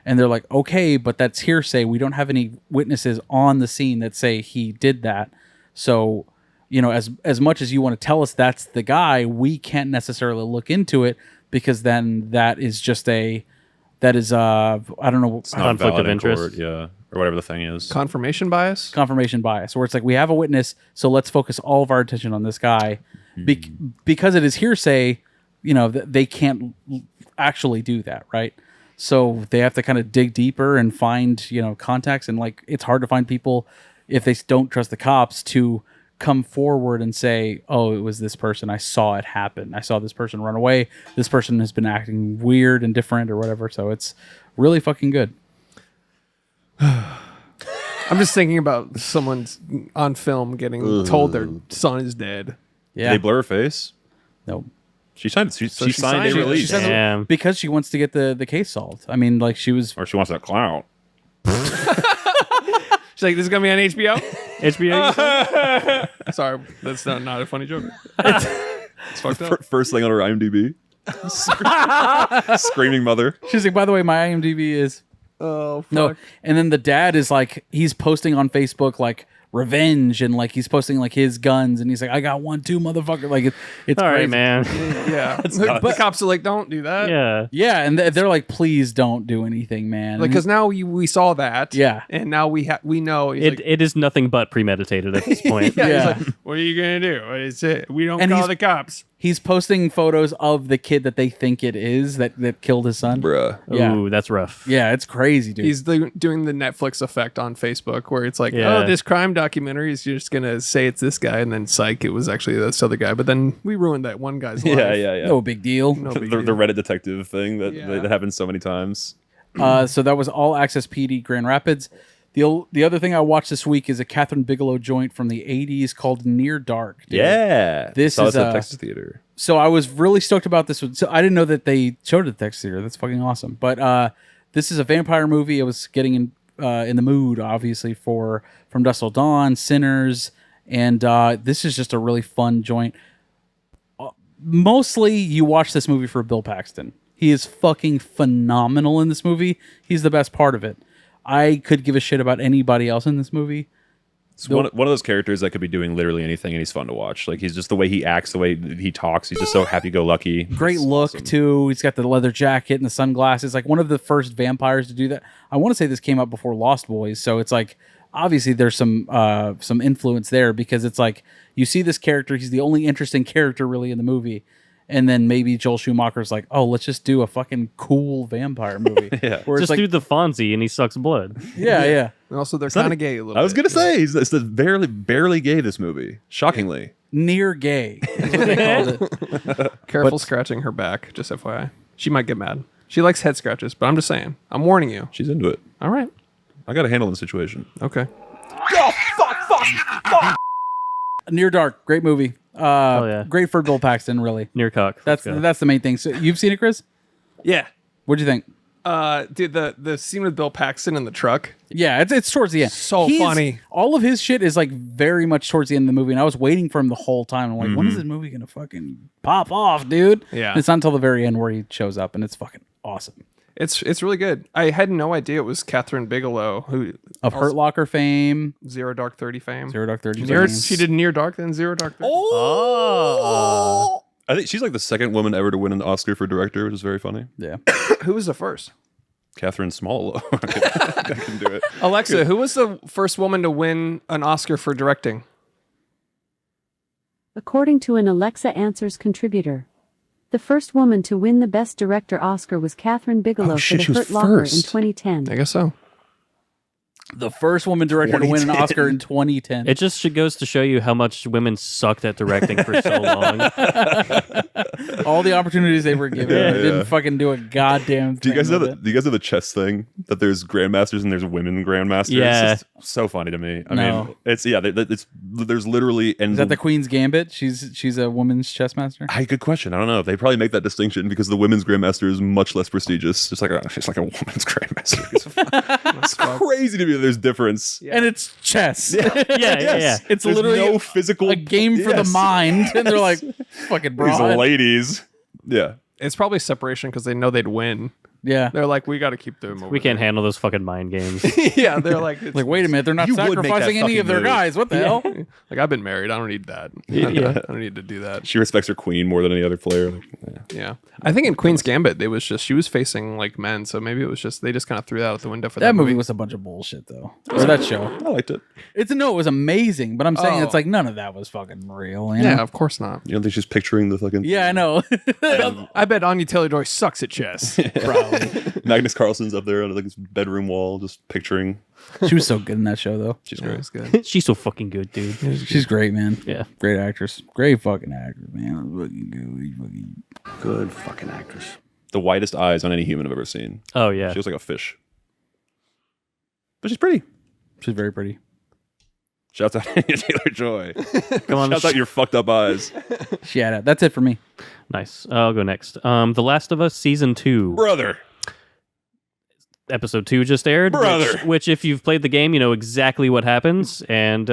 And they're like, okay, but that's hearsay. We don't have any witnesses on the scene that say he did that. So, you know, as much as you want to tell us that's the guy, we can't necessarily look into it because then that is I don't know. It's not Conflict valid of in interest. court, yeah, or whatever the thing is. Confirmation bias. Confirmation bias, where it's like we have a witness, so let's focus all of our attention on this guy. Because it is hearsay, you know, they can't actually do that, right? So they have to kind of dig deeper and find, you know, contacts. And like, it's hard to find people if they don't trust the cops to come forward and say, oh, it was this person. I saw it happen. I saw this person run away. This person has been acting weird and different or whatever. So it's really fucking good. I'm just thinking about someone's on film getting told their son is dead. Yeah. Did they blur her face? No. She signed. She signed a She release, said Damn. because she wants to get the case solved. I mean, like she was. or she wants that clout. She's like, this is gonna be on HBO. HBO. Sorry, that's not a funny joke. It's fucked up. First thing on her IMDb. Screaming mother. She's like, by the way, my IMDb is. Oh fuck. No, and then the dad is like, he's posting on Facebook like revenge, and like he's posting like his guns, and he's like, I got 1, 2, motherfucker. Like it's All crazy. right, man. Yeah, but the cops are like, don't do that. Yeah. Yeah, and they're like, please don't do anything, man. Like, because now we saw that. Yeah. and now we know. He's like, It is nothing but premeditated at this point. yeah, Yeah. He's like, what are you gonna do? It's it. We don't And call he's- the cops. he's posting photos of the kid that they think it is that killed his son. Bruh. Yeah. Ooh, that's rough. Yeah, it's crazy, dude. He's doing the Netflix effect on Facebook, where it's like, Yeah. oh, this crime documentary is just gonna say it's this guy, and then psych, it was actually this other guy. But then we ruined that one guy's life. Yeah. No big deal. No big the deal. Reddit detective thing that Yeah. that happens so many times. So that was All Access PD Grand Rapids. The other thing I watched this week is a Catherine Bigelow joint from the 80s called Near Dark. Dude. Yeah, This saw is this at a- Texas Theater. So I was really stoked about this one. So I didn't know that they showed it at the Texas Theater. That's fucking awesome. But this is a vampire movie. I was getting in the mood, obviously, for From Dusk Till Dawn, Sinners, and this is just a really fun joint. Mostly, you watch this movie for Bill Paxton. He is fucking phenomenal in this movie. He's the best part of it. I could give a shit about anybody else in this movie. It's one of those characters that could be doing literally anything, and he's fun to watch. Like, he's just the way he acts, the way he talks. He's just so happy-go-lucky. Great It's look awesome. too. He's got the leather jacket and the sunglasses. Like one of the first vampires to do that. I want to say this came out before Lost Boys, so it's like obviously there's some influence there because it's like you see this character. He's the only interesting character really in the movie, and then maybe Joel Schumacher's like, oh, let's just do a fucking cool vampire movie. Yeah. Where Just it's like, do the Fonzie and he sucks blood. yeah. And also, they're It's not kind a- of gay a little. I was bit. gonna say it's barely gay. This movie, shockingly. Near gay is what they called it. Careful scratching her back, just FYI. She might get mad. She likes head scratches, but I'm just saying. I'm warning you. She's into it. All right. I got a handle on the situation. Okay. Near Dark, great movie. yeah. Great for Bill Paxton, really. Near cock. That's Let's go. the main thing. So you've seen it, Chris? Yeah. What'd you think? Dude, the scene with Bill Paxton in the truck. Yeah, it's towards the end. So funny. All of his shit is like very much towards the end of the movie, and I was waiting for him the whole time. I'm like, when is this movie gonna fucking pop off, dude? Yeah. And it's not until the very end where he shows up, and it's fucking awesome. It's really good. I had no idea it was Catherine Bigelow, who Of Hurt Locker fame, Zero Dark 30 fame. Zero Dark 30 Near, fame. she did Near Dark, then Zero Dark 30. Oh. I think she's like the second woman ever to win an Oscar for director, which is very funny. Yeah. Who was the first? Catherine Small. I can do it. Alexa, who was the first woman to win an Oscar for directing? According to an Alexa Answers contributor, the first woman to win the Best Director Oscar was Catherine Bigelow Oh, shit, for she The was Hurt Locker in first. 2010. I guess so. The first woman director to win an 2010. Oscar in 2010. It just goes to show you how much women sucked at directing for so long. All the opportunities they were given, Yeah, they didn't yeah. fucking do a goddamn Do thing. you guys know with that? it. Do you guys know the chess thing? That there's grandmasters and there's women grandmasters. Yeah. It's just so funny to me. I No. mean, it's there's literally and Is that the Queen's Gambit? She's a woman's chess master. Good question. I don't know. They probably make that distinction because the women's grandmaster is much less prestigious. It's like a woman's grandmaster. It's crazy to me that there's difference. And it's chess. Yeah. It's There's literally no physical a game for the mind. And they're like, fucking These broad. ladies. Yeah. It's probably separation because they know they'd win. Yeah. They're like, we got to keep them over We can't handle those fucking mind games. Yeah, they're like, Like, wait a minute, they're not You would make that sacrificing any fucking of their move. guys. What the hell? like, I've been married. I don't need that. Yeah. I don't need to do that. She respects her queen more than any other player. Like, Yeah. I think in Queen's Gambit, it was just, she was facing like men. So maybe it was just, they just kind of threw that out the window for that, That movie was a bunch of bullshit, though. Or that show. I liked it. It was amazing, but I'm saying Oh. it's like none of that was fucking real. You know? Yeah, of course not. You don't think she's picturing the fucking... Yeah, I know. I bet Anya Taylor-Joy sucks at chess. Probably. Magnus Carlsen's up there on like his bedroom wall, just picturing. She was so good in that show, though. She's great. It's good. She's so fucking good, dude. She's great, man. Yeah. Great actress. Great fucking actress, man. Fucking Good fucking actress. The whitest eyes on any human I've ever seen. Oh yeah. She looks like a fish. But she's pretty. She's very pretty. Shouts out Anya Taylor-Joy. Come on. Shouts out your fucked up eyes. Shout out. That's it for me. Nice. I'll go next. The Last of Us season 2. Brother. Episode 2 just aired. Brother. Which if you've played the game, you know exactly what happens. And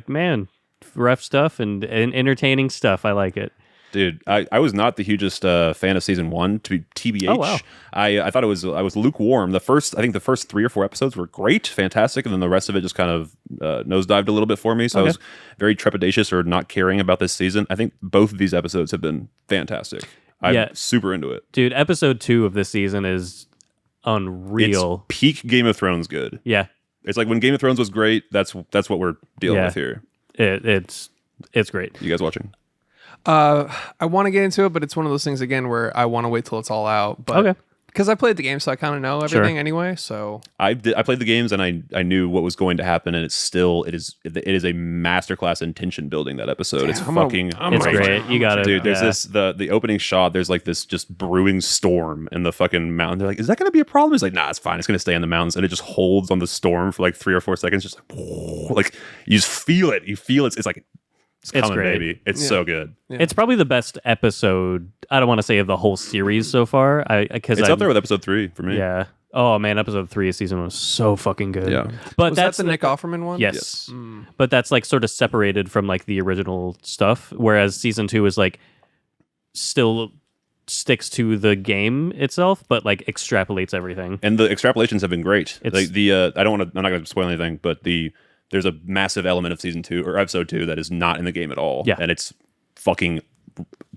man, rough stuff and entertaining stuff. I like it. Dude, I was not the hugest fan of season 1, to be TBH. Oh, wow. I thought I was lukewarm. I think the first 3 or 4 episodes were great, fantastic, and then the rest of it just kind of nosedived a little bit for me. So I was very trepidatious or not caring about this season. I think both of these episodes have been fantastic. I'm super into it. Dude, episode 2 of this season is unreal. It's peak Game of Thrones good. Yeah. It's like when Game of Thrones was great, that's what we're dealing with here. It's great. You guys watching? I want to get into it, but it's one of those things again where I want to wait till it's all out. But Okay. because I played the game, so I kind of know everything anyway. So I played the games and I knew what was going to happen, and it is a masterclass in tension building. That episode, it's fucking it's great. You got it, dude. There's the opening shot. There's like this just brewing storm in the fucking mountain. They're like, is that going to be a problem? He's like, nah, it's fine. It's going to stay in the mountains, and it just holds on the storm for like 3 or 4 seconds. Just like you just feel it. You feel it. It's like. It's coming, great. baby. It's so good. Yeah. It's probably the best episode. I don't want to say of the whole series so far. Because it's up there with episode 3 for me. Yeah. Oh man, episode 3 of season 1 was so fucking good. Yeah. But was that's that the Nick Offerman one? Yes. But that's like sort of separated from like the original stuff, whereas season 2 is like still sticks to the game itself, but like extrapolates everything. And the extrapolations have been great. It's- Like I'm not going to spoil anything, but there's a massive element of season 2 or episode 2 that is not in the game at all. Yeah. And it's fucking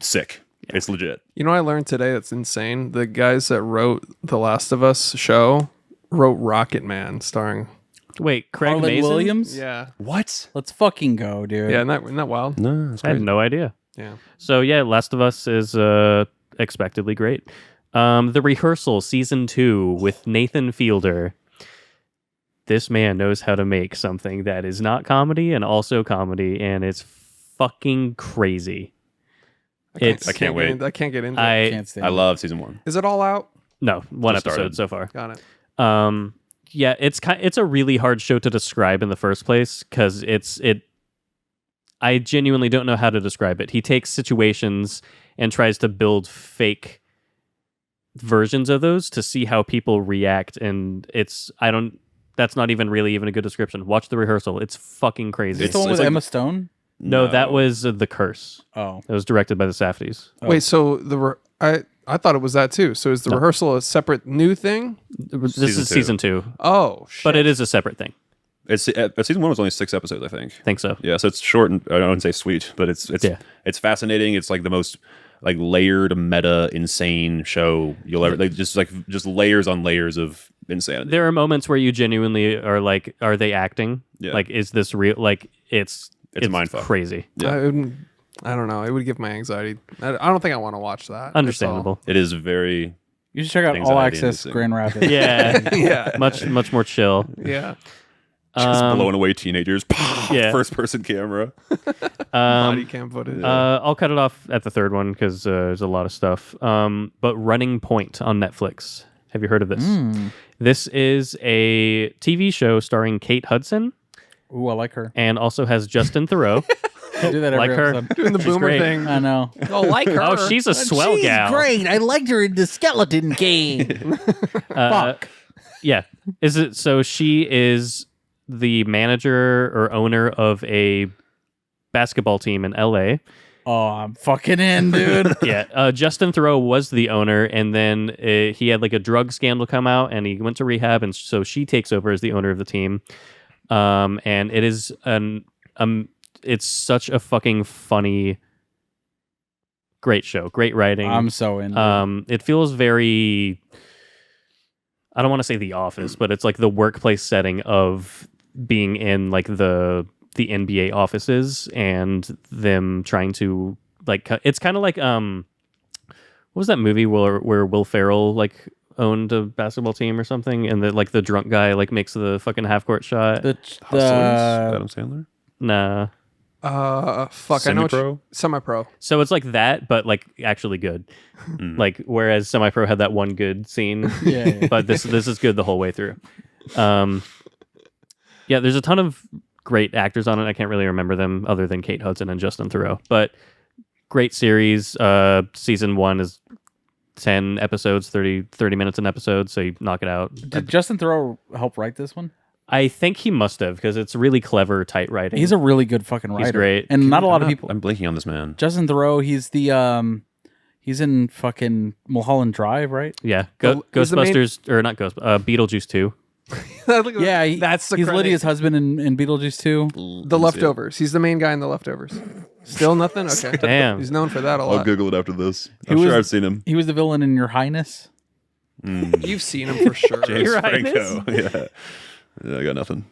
sick. Yeah. It's legit. You know what I learned today that's insane? The guys that wrote The Last of Us show wrote Rocket Man starring... Wait, Craig Harlan Mazin? Williams? Yeah. What? Let's fucking go, dude. Yeah, isn't that wild? No, that's I had no idea. Yeah. So yeah, Last of Us is expectedly great. The Rehearsal season 2 with Nathan Fielder. This man knows how to make something that is not comedy and also comedy, and it's fucking crazy. I can't wait. I can't get into it. Can't stand I it. love season 1. Is it all out? No, one Just episode started. so far. Got it. Yeah, it's a really hard show to describe in the first place because I genuinely don't know how to describe it. He takes situations and tries to build fake versions of those to see how people react, and that's not even really even a good description. Watch The Rehearsal. It's fucking crazy. Is this the one with like- Emma Stone? No, that was The Curse. Oh. It was directed by the Safdies. Wait, so I thought it was that too. So is the Rehearsal a separate new thing? This Season is 2. season 2. Oh, shit. But it is a separate thing. Season 1 was only 6 episodes, I think. Think so. Yeah, so it's short and I don't say sweet, but it's fascinating. It's like the most like layered, meta, insane show you'll ever just layers on layers of insanity. There are moments where you genuinely are like, are they acting? Yeah. Like, is this real? Like, it's a mindfuck. Crazy. Yeah. I don't know. It would give my anxiety. I don't think I want to watch that. That's Understandable. It is very. You should check out All Access Grand Rapids. Yeah. Yeah. Much more chill. all. Yeah. Just blowing away teenagers. Yeah. First person camera. Body cam footage. I'll cut it off at the third one because there's a lot of stuff. But Running Point on Netflix. Have you heard of this? This is a TV show starring Kate Hudson. Ooh, I like her. And also has Justin Theroux. I do that every Like her. episode. Doing the She's boomer great. thing. I know. Oh, like her. Oh, she's a swell gal. Great. I liked her in the skeleton game. Fuck. Yeah. Is it so she is the manager or owner of a basketball team in LA. Oh, I'm fucking in, dude. Yeah, Justin Theroux was the owner, and then he had like a drug scandal come out, and he went to rehab, and so she takes over as the owner of the team. And it is it's such a fucking funny, great show, great writing. I'm so in. It feels very, I don't want to say The Office, but it's like the workplace setting of being in like the NBA offices and them trying to like, it's kind of like what was that movie where Will Ferrell like owned a basketball team or something, and the drunk guy like makes the fucking half court shot. Adam Sandler. Nah. Fuck. Semi-pro? I know. Semi-pro. So it's like that, but like actually good. Like whereas Semi-Pro had that one good scene, Yeah. but this is good the whole way through. Yeah, there's a ton of great actors on it. I can't really remember them other than Kate Hudson and Justin Theroux, but great series. Season 1 is 10 episodes, 30 minutes an episode, so you knock it out. Did Justin Theroux help write this one? I think he must have, because it's really clever, tight writing. He's a really good fucking writer. He's great. And not a lot of people. I'm blinking on this man. Justin Theroux, he's the he's in fucking Mulholland Drive, right? Yeah. Is the main- Ghostbusters, or not Ghostbusters, Beetlejuice 2. Yeah, that's the he's credit. Lydia's husband in Beetlejuice 2. The Leftovers. He's the main guy in The Leftovers. Still nothing? Okay. Damn. He's known for that a I'll lot. Google it after this. He I'm was- sure I've seen him. He was the villain in Your Highness. You've seen him for sure. James Your Franco. Yeah, I got nothing.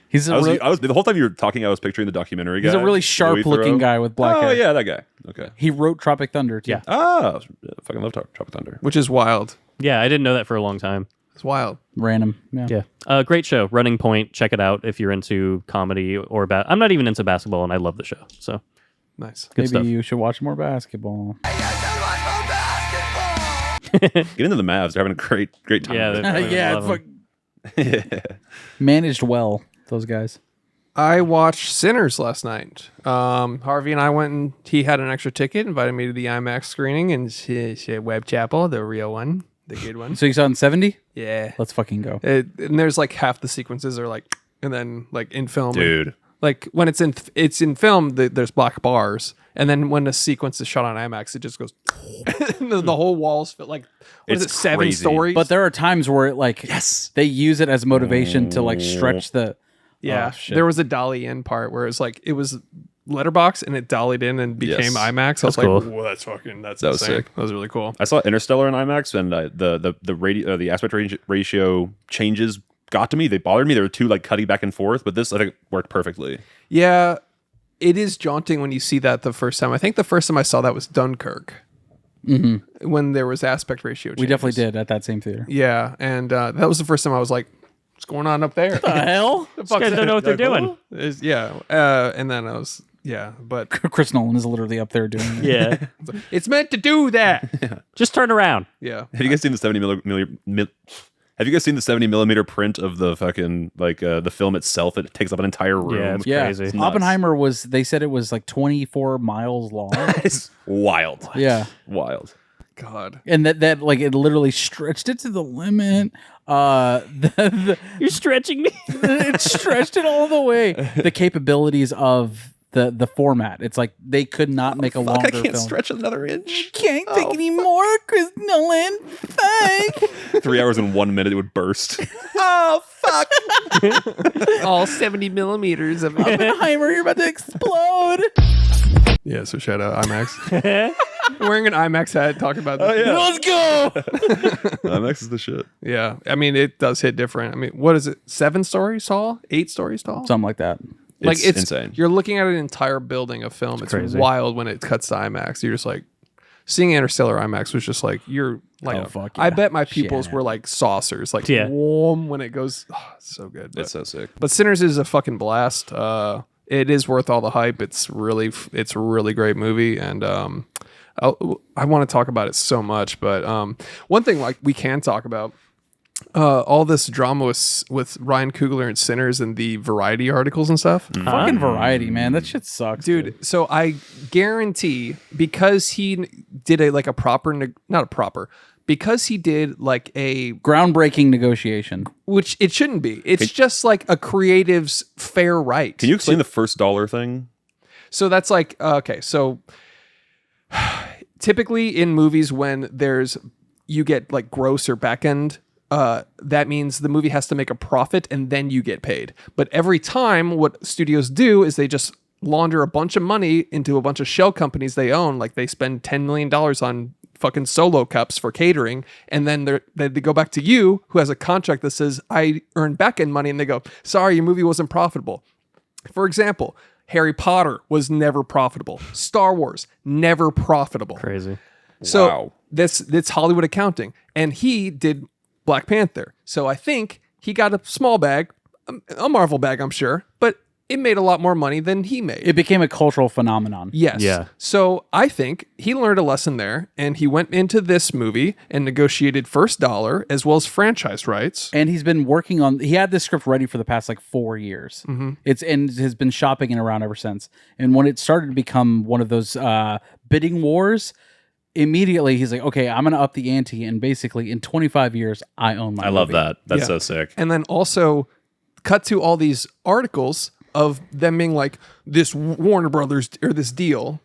He's a I was the whole time you were talking, I was picturing the documentary guy. he's a really sharp-looking guy with black Oh hair. yeah, that guy. Okay. He wrote Tropic Thunder too. Yeah. Ah, fucking love Tropic Thunder. Which is wild. Yeah, I didn't know that for a long time. It's wild. Random. Yeah. Yeah. Great show. Running Point. Check it out if you're into comedy or I'm not even into basketball, and I love the show. So Nice. good Maybe stuff. you should watch more basketball. Get into the Mavs. They're having a great time. Yeah, with they're- it. Yeah, love 'em. managed well, those guys. I watched Sinners last night. Harvey and I went, and he had an extra ticket, invited me to the IMAX screening in Webb Chapel, the real one, the good one. So you saw it in 70? Yeah. Let's fucking go. And there's like half the sequences are like, and then like in film, Dude. like when it's in film, there's black bars, and then when the sequence is shot on IMAX, it just goes, the whole walls fit like, what is It's it, 7 crazy. stories? But there are times where it like they use it as motivation to like Oh. stretch the yeah, shit. there was a dolly in part where it's like it was letterbox and it dollied in and became Yes. IMAX. I was That's cool. like, whoa, that's That was insane. sick. That was really cool. I saw Interstellar in IMAX, and the aspect ratio changes got to me. They bothered me. They were too like cutting back and forth, but this I think worked perfectly. Yeah, it is jaunting when you see that the first time. I think the first time I saw that was Dunkirk, when there was aspect ratio changes. We definitely did at that same theater. Yeah, and that was the first time I was like, what's going on up there? The hell? The These fuck's guys that? don't know what they're doing. Yeah, and then I was, yeah, but Chris Nolan is literally up there doing it. Yeah. it's meant to do that. Just turn around. Yeah. Have you guys seen the 70 millimeter print of the fucking like the film itself? It takes up an entire room. Yeah, it's Yeah, crazy. It's nuts. Oppenheimer was. They said it was like 24 miles long. It's wild. Yeah, Wild. God. and that like it literally stretched it to the limit. You're stretching me. It stretched it all the way. The capabilities of the format. It's like they could not make a longer I can't film. stretch another inch. Can't take any more, Chris Nolan. Fuck. 3 hours and 1 minute, it would burst. Oh fuck. All 70 millimeters of it. Oppenheimer, you're about to explode. Yeah, so shout out IMAX. Wearing an IMAX hat, talking about this. yeah. Let's go. IMAX is the shit. Yeah, I mean, it does hit different. I mean, what is it? 7 stories tall? 8 stories tall? Something like that. Like It's insane. You're looking at an entire building of film. It's crazy. wild when it cuts to IMAX. You're just like, seeing Interstellar IMAX was just like, you're like, Oh, fuck I yeah. bet my pupils Shit. were like saucers, like Yeah. warm when it goes. Oh, it's so good. It's so sick. But Sinners is a fucking blast. It is worth all the hype. It's a really great movie, and I want to talk about it so much. But one thing like we can talk about all this drama with Ryan Coogler and Sinners and the Variety articles and stuff. Fucking Variety, man. That shit sucks, Dude, so I guarantee because he did not a proper, because he did like a groundbreaking negotiation, which it shouldn't be. It's just like a creative's fair right. Can you explain the first dollar thing? So that's like, okay, so typically in movies when you get like gross or back end, that means the movie has to make a profit and then you get paid. But every time what studios do is they just launder a bunch of money into a bunch of shell companies they own. Like they spend $10 million on fucking Solo cups for catering, and then they go back to you, who has a contract that says I earn back end money, and they go, sorry, your movie wasn't profitable. For example, Harry Potter was never profitable. Star Wars, never profitable. Crazy. So Wow. that's Hollywood accounting. And he did Black Panther. So I think he got a small bag, a Marvel bag, I'm sure, but it made a lot more money than he made. It became a cultural phenomenon. Yes. Yeah. So I think he learned a lesson there, and he went into this movie and negotiated first dollar as well as franchise rights. And he's been working on. He had this script ready for the past like 4 years. And has been shopping it around ever since. And when it started to become one of those bidding wars, immediately he's like, okay, I'm going to up the ante, and basically in 25 years, I own my. I love movie. that. That's Yeah. so sick. And then also cut to all these articles of them being like, this Warner Brothers or this deal.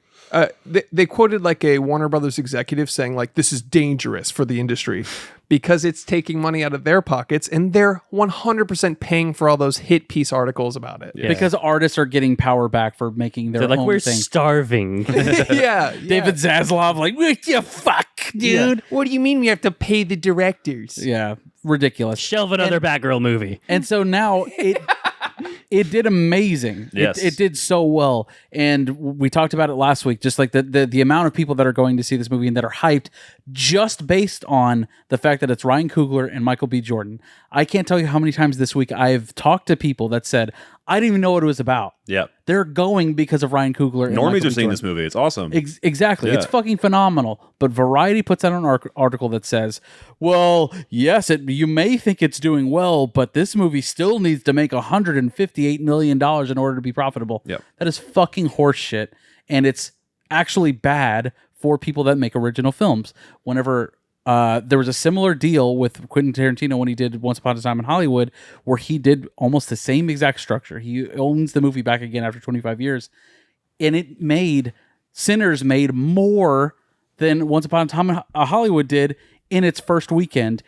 They quoted like a Warner Brothers executive saying like, this is dangerous for the industry because it's taking money out of their pockets, and they're 100% paying for all those hit piece articles about it. Yeah. Because artists are getting power back for making their They're like, own we're thing. starving. yeah. David Zaslav, like, what the fuck, dude? What do you mean we have to pay the directors? Yeah, ridiculous. Shelve another Batgirl movie. And so now it did amazing. Yes. It did so well. And we talked about it last week, just like the amount of people that are going to see this movie and that are hyped just based on the fact that it's Ryan Coogler and Michael B. Jordan. I can't tell you how many times this week I've talked to people that said, I didn't even know what it was about. Yeah. They're going because of Ryan Coogler and Michael Normies B. are seeing Jordan. this movie. It's awesome. Exactly. Yeah. It's fucking phenomenal. But Variety puts out an article that says, well, yes, you may think it's doing well, but this movie still needs to make $158 million in order to be profitable. Yep. That is fucking horseshit. And it's actually bad for people that make original films. Whenever there was a similar deal with Quentin Tarantino when he did Once Upon a Time in Hollywood, where he did almost the same exact structure. He owns the movie back again after 25 years. And it made, Sinners made more than Once Upon a Time in Hollywood did in its first weekend.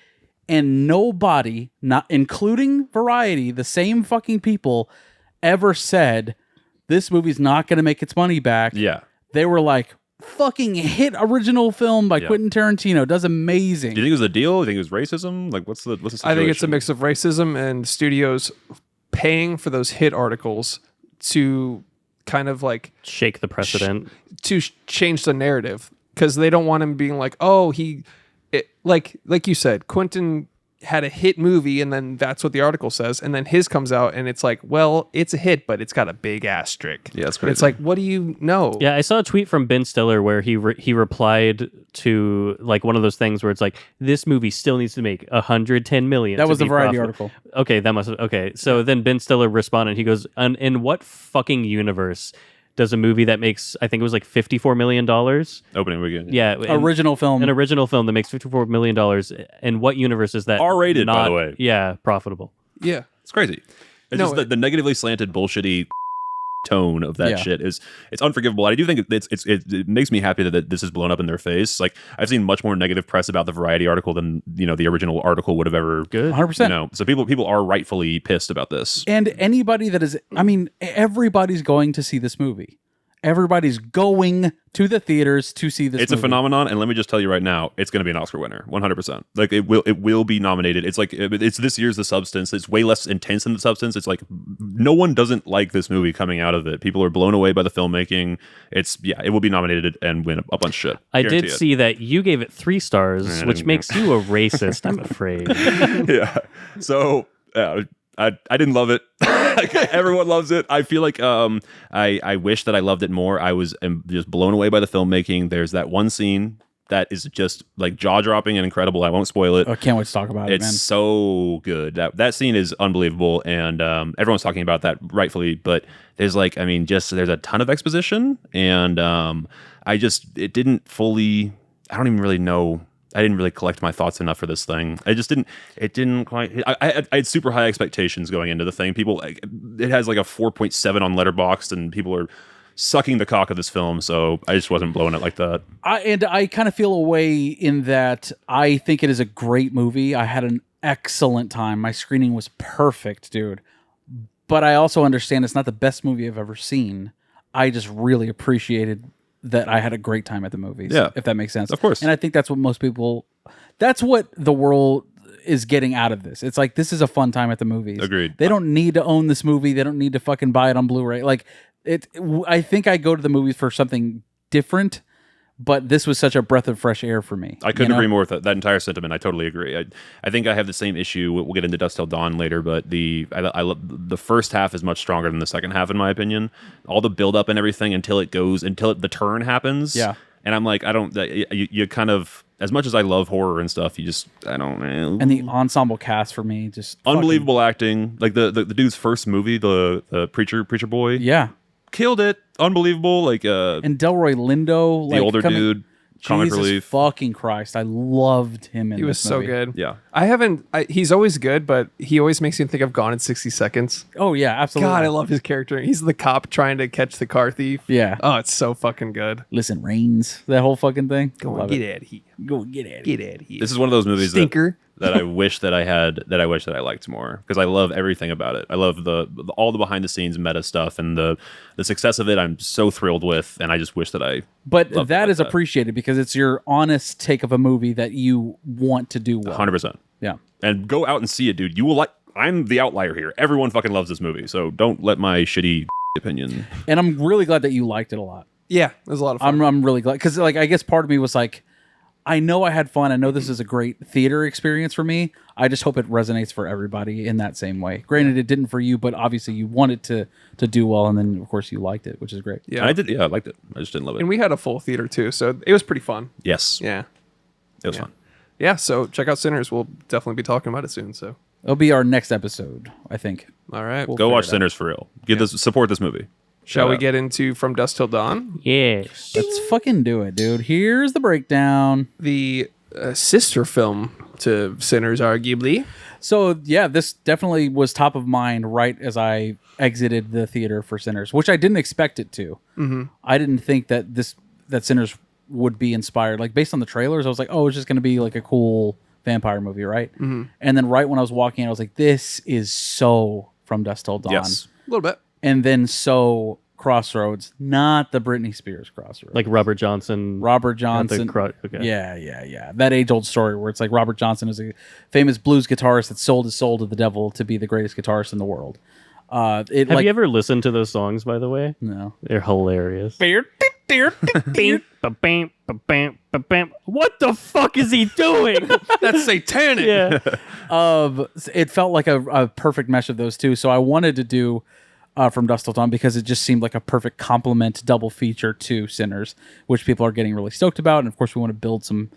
And nobody, not including Variety, the same fucking people, ever said, this movie's not going to make its money back. Yeah. They were like, fucking hit original film by Yeah. Quentin Tarantino. Does amazing. Do you think it was a deal? Do you think it was racism? Like, what's the situation? I think it's a mix of racism and studios paying for those hit articles to kind of like Shake the precedent. change the narrative, because they don't want him being like, oh, like you said, Quentin had a hit movie, and then that's what the article says, and then his comes out and it's like, well, it's a hit, but it's got a big asterisk. Yeah, it's crazy. It's like, what do you know? Yeah, I saw a tweet from Ben Stiller where he replied to like one of those things where it's like, this movie still needs to make $110 million. That was to the be Variety profitable. article. Okay, that must have, okay. So then Ben Stiller responded. He goes, in what fucking universe does a movie that makes, I think it was like $54 million opening weekend? Yeah, Original film. An original film that makes $54 million. In what universe is that? R-rated, by not- the way. Yeah, profitable. Yeah. It's crazy. It's No, just the negatively slanted bullshitty tone of that Yeah. shit it's unforgivable. I do think it makes me happy that this is blown up in their face. Like, I've seen much more negative press about the Variety article than the original article would have ever. Good. 100%. So people are rightfully pissed about this. And anybody that is, I mean, everybody's going to see this movie. Everybody's going to the theaters to see this It's movie. a phenomenon, and let me just tell you right now, it's going to be an Oscar winner, 100%. Like, it will be nominated. It's like, it's this year's The Substance. It's way less intense than The Substance. It's like, no one doesn't like this movie coming out of it. People are blown away by the filmmaking. It will be nominated and win a bunch of shit. I Guarantee did it. see that you gave it 3 stars, which makes you a racist, I'm afraid. Yeah. So I didn't love it. Everyone loves it. I feel like I wish that I loved it more. I was just blown away by the filmmaking. There's that one scene that is just like jaw-dropping and incredible. I won't spoil it. I can't wait to talk about it, It's man. so good. That scene is unbelievable, and everyone's talking about that rightfully. But there's there's a ton of exposition, and it didn't fully. I don't even really know I didn't really collect my thoughts enough for this thing. I just didn't. It didn't quite. I had super high expectations going into the thing. People, it has like a 4.7 on Letterboxd, and people are sucking the cock of this film. So I just wasn't blowing it like that. I kind of feel a way in that I think it is a great movie. I had an excellent time. My screening was perfect, dude. But I also understand it's not the best movie I've ever seen. I just really appreciated that I had a great time at the movies. Yeah. If that makes sense. Of course. And I think that's what most people, that's what the world is getting out of this. It's like, this is a fun time at the movies. Agreed. They don't need to own this movie. They don't need to fucking buy it on Blu-ray. Like, I think I go to the movies for something different, but this was such a breath of fresh air for me. I couldn't agree more with that entire sentiment. I totally agree. I think I have the same issue. We'll get into Dusk Till Dawn later, but the first half is much stronger than the second half, in my opinion. All the build up and everything until the turn happens. Yeah. And I'm like, you kind of, as much as I love horror and stuff, I don't know. And the ensemble cast for me, just unbelievable acting. Like the dude's first movie, the preacher boy. Yeah. Killed it. Unbelievable. Like and Delroy Lindo, the older dude, comic Jesus relief. Fucking Christ, I loved him in He was this so movie. good. Yeah. He's always good, but he always makes me think of Gone in 60 Seconds. Oh yeah, absolutely. God, I love his character. He's the cop trying to catch the car thief. Yeah. Oh, it's so fucking good. Listen, Reigns, that whole fucking thing. Go on, Love get it. out of here. Go get at it. Get out of here. This is one of those movies Stinker. that I wish that I had, that I wish that I liked more, because I love everything about it. I love all the behind the scenes meta stuff, and the success of it I'm so thrilled with, and I just wish that I But loved that it is like appreciated because it's your honest take of a movie that you want to do well. 100%. Yeah. And go out and see it, dude. You will like. I'm the outlier here. Everyone fucking loves this movie, so don't let my shitty opinion. And I'm really glad that you liked it a lot. Yeah, it was a lot of fun. I'm really glad because like I guess part of me was like, I know I had fun. I know this is a great theater experience for me. I just hope it resonates for everybody in that same way. Granted, it didn't for you, but obviously you wanted to do well, and then of course you liked it, which is great. Yeah, and I did. Yeah, I liked it. I just didn't love it. And we had a full theater too, so it was pretty fun. Yes. Yeah. It was fun. Yeah, so check out Sinners. We'll definitely be talking about it soon. So It'll be our next episode, I think. all right. We'll Go figure watch it out. Sinners for real. Support this movie. Shall Shout we out. get into From Dusk Till Dawn? Yes. Let's fucking do it, dude. Here's the breakdown. The sister film to Sinners, arguably. So yeah, this definitely was top of mind right as I exited the theater for Sinners, which I didn't expect it to. Mm-hmm. I didn't think that Sinners would be inspired. Like based on the trailers, I was like, oh, it's just going to be like a cool vampire movie, right? Mm-hmm. And then right when I was walking in, I was like, this is so From Dusk Till Dawn. Yes. A little bit. And then so Crossroads, not the Britney Spears Crossroads. Like Robert Johnson. Robert Johnson. Okay. Yeah. That age-old story where it's like Robert Johnson is a famous blues guitarist that sold his soul to the devil to be the greatest guitarist in the world. Have you ever listened to those songs, by the way? No. They're hilarious. What the fuck is he doing? That's satanic. Yeah. It felt like a perfect mesh of those two. So I wanted to do From Dusk Till Dawn because it just seemed like a perfect complement double feature to Sinners, which people are getting really stoked about. And of course, we want to build some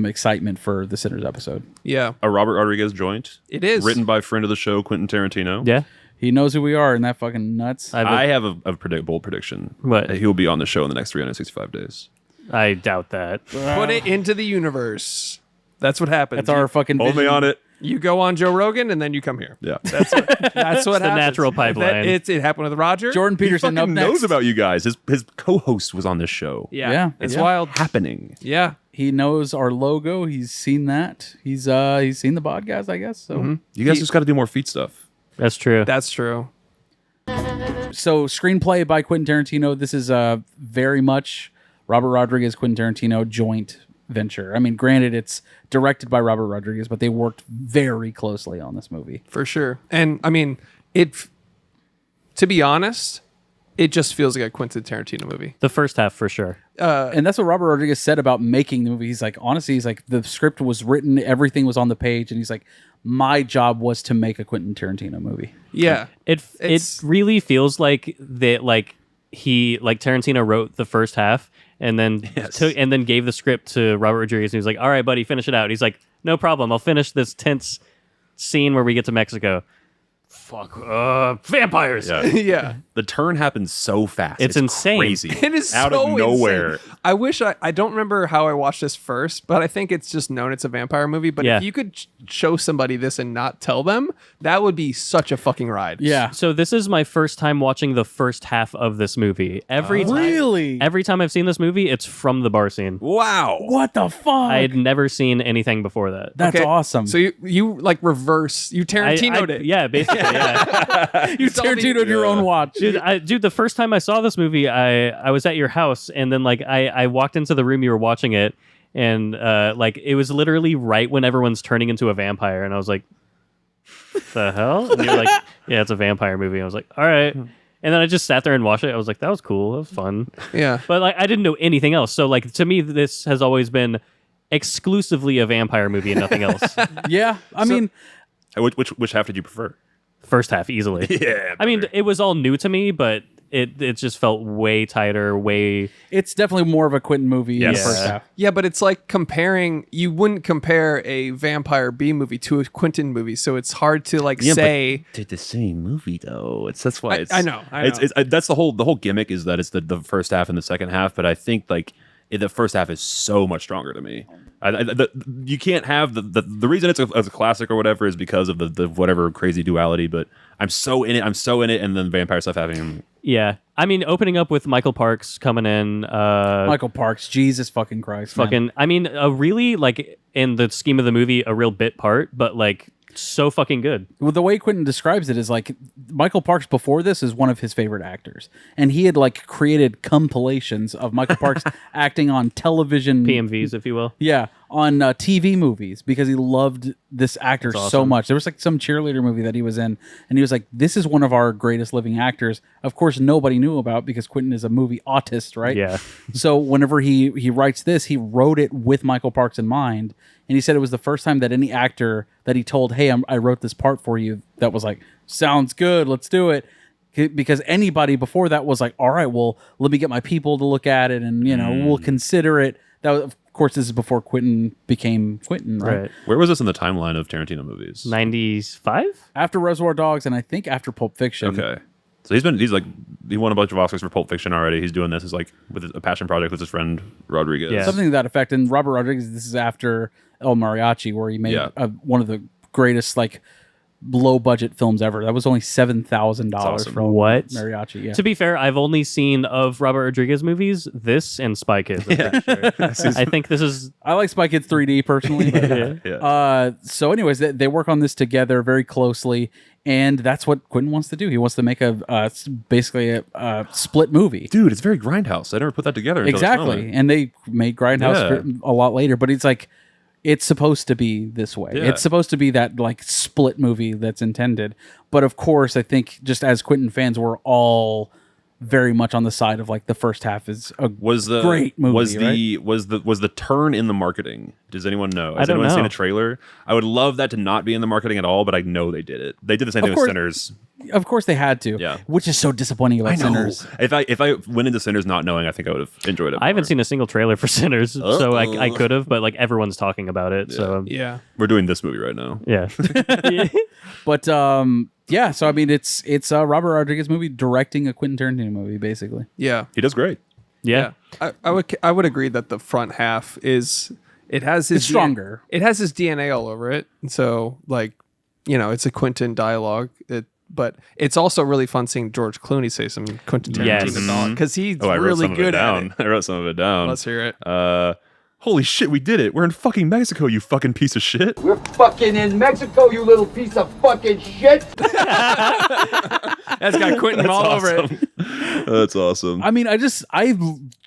excitement for the Sinners episode. Yeah. A Robert Rodriguez joint. It is. Written by friend of the show, Quentin Tarantino. Yeah. He knows who we are, and that fucking nuts. I have a bold prediction. What? That he will be on the show in the next 365 days. I doubt that. Put it into the universe. That's what happens. That's our fucking Hold me vision. on it. You go on Joe Rogan and then you come here. Yeah. That's what the happens. natural pipeline. It happened with Roger. Jordan He Peterson up fucking next. knows about you guys. His co-host was on this show. Yeah. It's Yeah. wild. Happening. Yeah. He knows our logo. He's seen that. He's seen the podcast, I guess. So You guys just got to do more feet stuff. That's true. That's true. So screenplay by Quentin Tarantino. This is very much Robert Rodriguez, Quentin Tarantino joint venture. I mean, granted, it's directed by Robert Rodriguez, but they worked very closely on this movie. For sure. And I mean, to be honest, it just feels like a Quentin Tarantino movie. The first half for sure. And that's what Robert Rodriguez said about making the movie. He's like, honestly, he's like, the script was written, everything was on the page, and he's like, my job was to make a Quentin Tarantino movie. Yeah. It really feels like that, like Tarantino wrote the first half and then gave the script to Robert Rodriguez, and he was like, all right, buddy, finish it out. And he's like, no problem, I'll finish this tense scene where we get to Mexico. fuck, vampires. Yeah. Yeah. The turn happens so fast. It's insane. Crazy. It is out so of nowhere. insane. I wish I don't remember how I watched this first, but I think it's just known it's a vampire movie. But Yeah. if you could show somebody this and not tell them, that would be such a fucking ride. Yeah. So this is my first time watching the first half of this movie. Every time I've seen this movie, it's from the bar scene. Wow. What the fuck? I had never seen anything before that. That's Okay, awesome. So you like reverse, you Tarantino'd it. Yeah, basically, yeah. you Tarantino'd your own watch. Dude, the first time I saw this movie, I was at your house, and then like I walked into the room you were watching it, and like it was literally right when everyone's turning into a vampire, and I was like, the hell? And you were like, yeah, it's a vampire movie. I was like, all right. And then I just sat there and watched it. I was like, that was cool. That was fun. Yeah. But like I didn't know anything else. So like to me, this has always been exclusively a vampire movie and nothing else. Yeah. I mean, Which half did you prefer? First half easily. Yeah. I mean, it was all new to me, but it just felt way tighter, way... it's definitely more of a Quentin movie in the first half. Yeah, but it's like comparing. You wouldn't compare a vampire B movie to a Quentin movie, so it's hard to like say. They're the same movie though. That's why I know. That's the whole gimmick is that it's the first half and the second half. But I think like the first half is so much stronger to me. You can't have the reason it's a classic or whatever is because of the whatever crazy duality. But I'm so in it, and then vampire stuff happening. Yeah. I mean, opening up with Michael Parks coming in. Michael Parks, Jesus fucking Christ. Man. I mean, a really, like, in the scheme of the movie, a real bit part, but, like, so fucking good. Well, the way Quentin describes it is like Michael Parks before this is one of his favorite actors. And he had like created compilations of Michael Parks acting on television. PMVs, if you will. Yeah. On TV movies because he loved this actor so much. There was like some cheerleader movie that he was in, and he was like, "This is one of our greatest living actors." Of course, nobody knew about because Quentin is a movie autist, right? Yeah. So whenever he writes this, he wrote it with Michael Parks in mind, and he said it was the first time that any actor that he told, "Hey, I wrote this part for you," that was like, "Sounds good, let's do it." Because anybody before that was like, "All right, well, let me get my people to look at it, and we'll consider it." That was, of course, this is before Quentin became Quentin, right? Where was this in the timeline of Tarantino movies? 95? After Reservoir Dogs, and I think after Pulp Fiction. Okay. So he won a bunch of Oscars for Pulp Fiction already. He's doing this as like with a passion project with his friend Rodriguez. Yeah. Something to that effect. And Robert Rodriguez, this is after El Mariachi, where he made one of the greatest like low budget films ever. That was only $7,000 for what? Mariachi. Yeah. To be fair, I've only seen of Robert Rodriguez movies this and Spy Kids. I'm pretty sure. I think this is. I like Spy Kids 3D personally. But, so, anyways, they work on this together very closely, and that's what Quentin wants to do. He wants to make basically a split movie. Dude, it's very Grindhouse. I never put that together. Exactly, and they made Grindhouse a lot later. But it's like. It's supposed to be this way. Yeah. It's supposed to be that like split movie that's intended. But of course, I think just as Quentin fans, we're all very much on the side of like the first half is a great movie. Was the turn in the marketing? Does anyone know? Has I don't anyone know. seen a trailer? I would love that to not be in the marketing at all, but I know they did it. They did the same thing with Sinners. Of course they had to. Yeah. Which is so disappointing about Sinners. If I went into Sinners not knowing, I think I would have enjoyed it more. I haven't seen a single trailer for Sinners, so I could have, but like everyone's talking about it. So we're doing this movie right now. Yeah. But yeah, so I mean it's a Robert Rodriguez movie directing a Quentin Tarantino movie, basically. Yeah. He does great. Yeah. I would agree that the front half is it has his It's stronger. It has his DNA all over it. And so like, it's a Quentin dialogue. But it's also really fun seeing George Clooney say some Quentin Tarantino dialogue because he's really good at it. I wrote some of it down. Let's hear it. Holy shit, we did it. We're in fucking Mexico, you fucking piece of shit. We're fucking in Mexico, you little piece of fucking shit. That's got Quentin all over it. That's awesome. I mean, I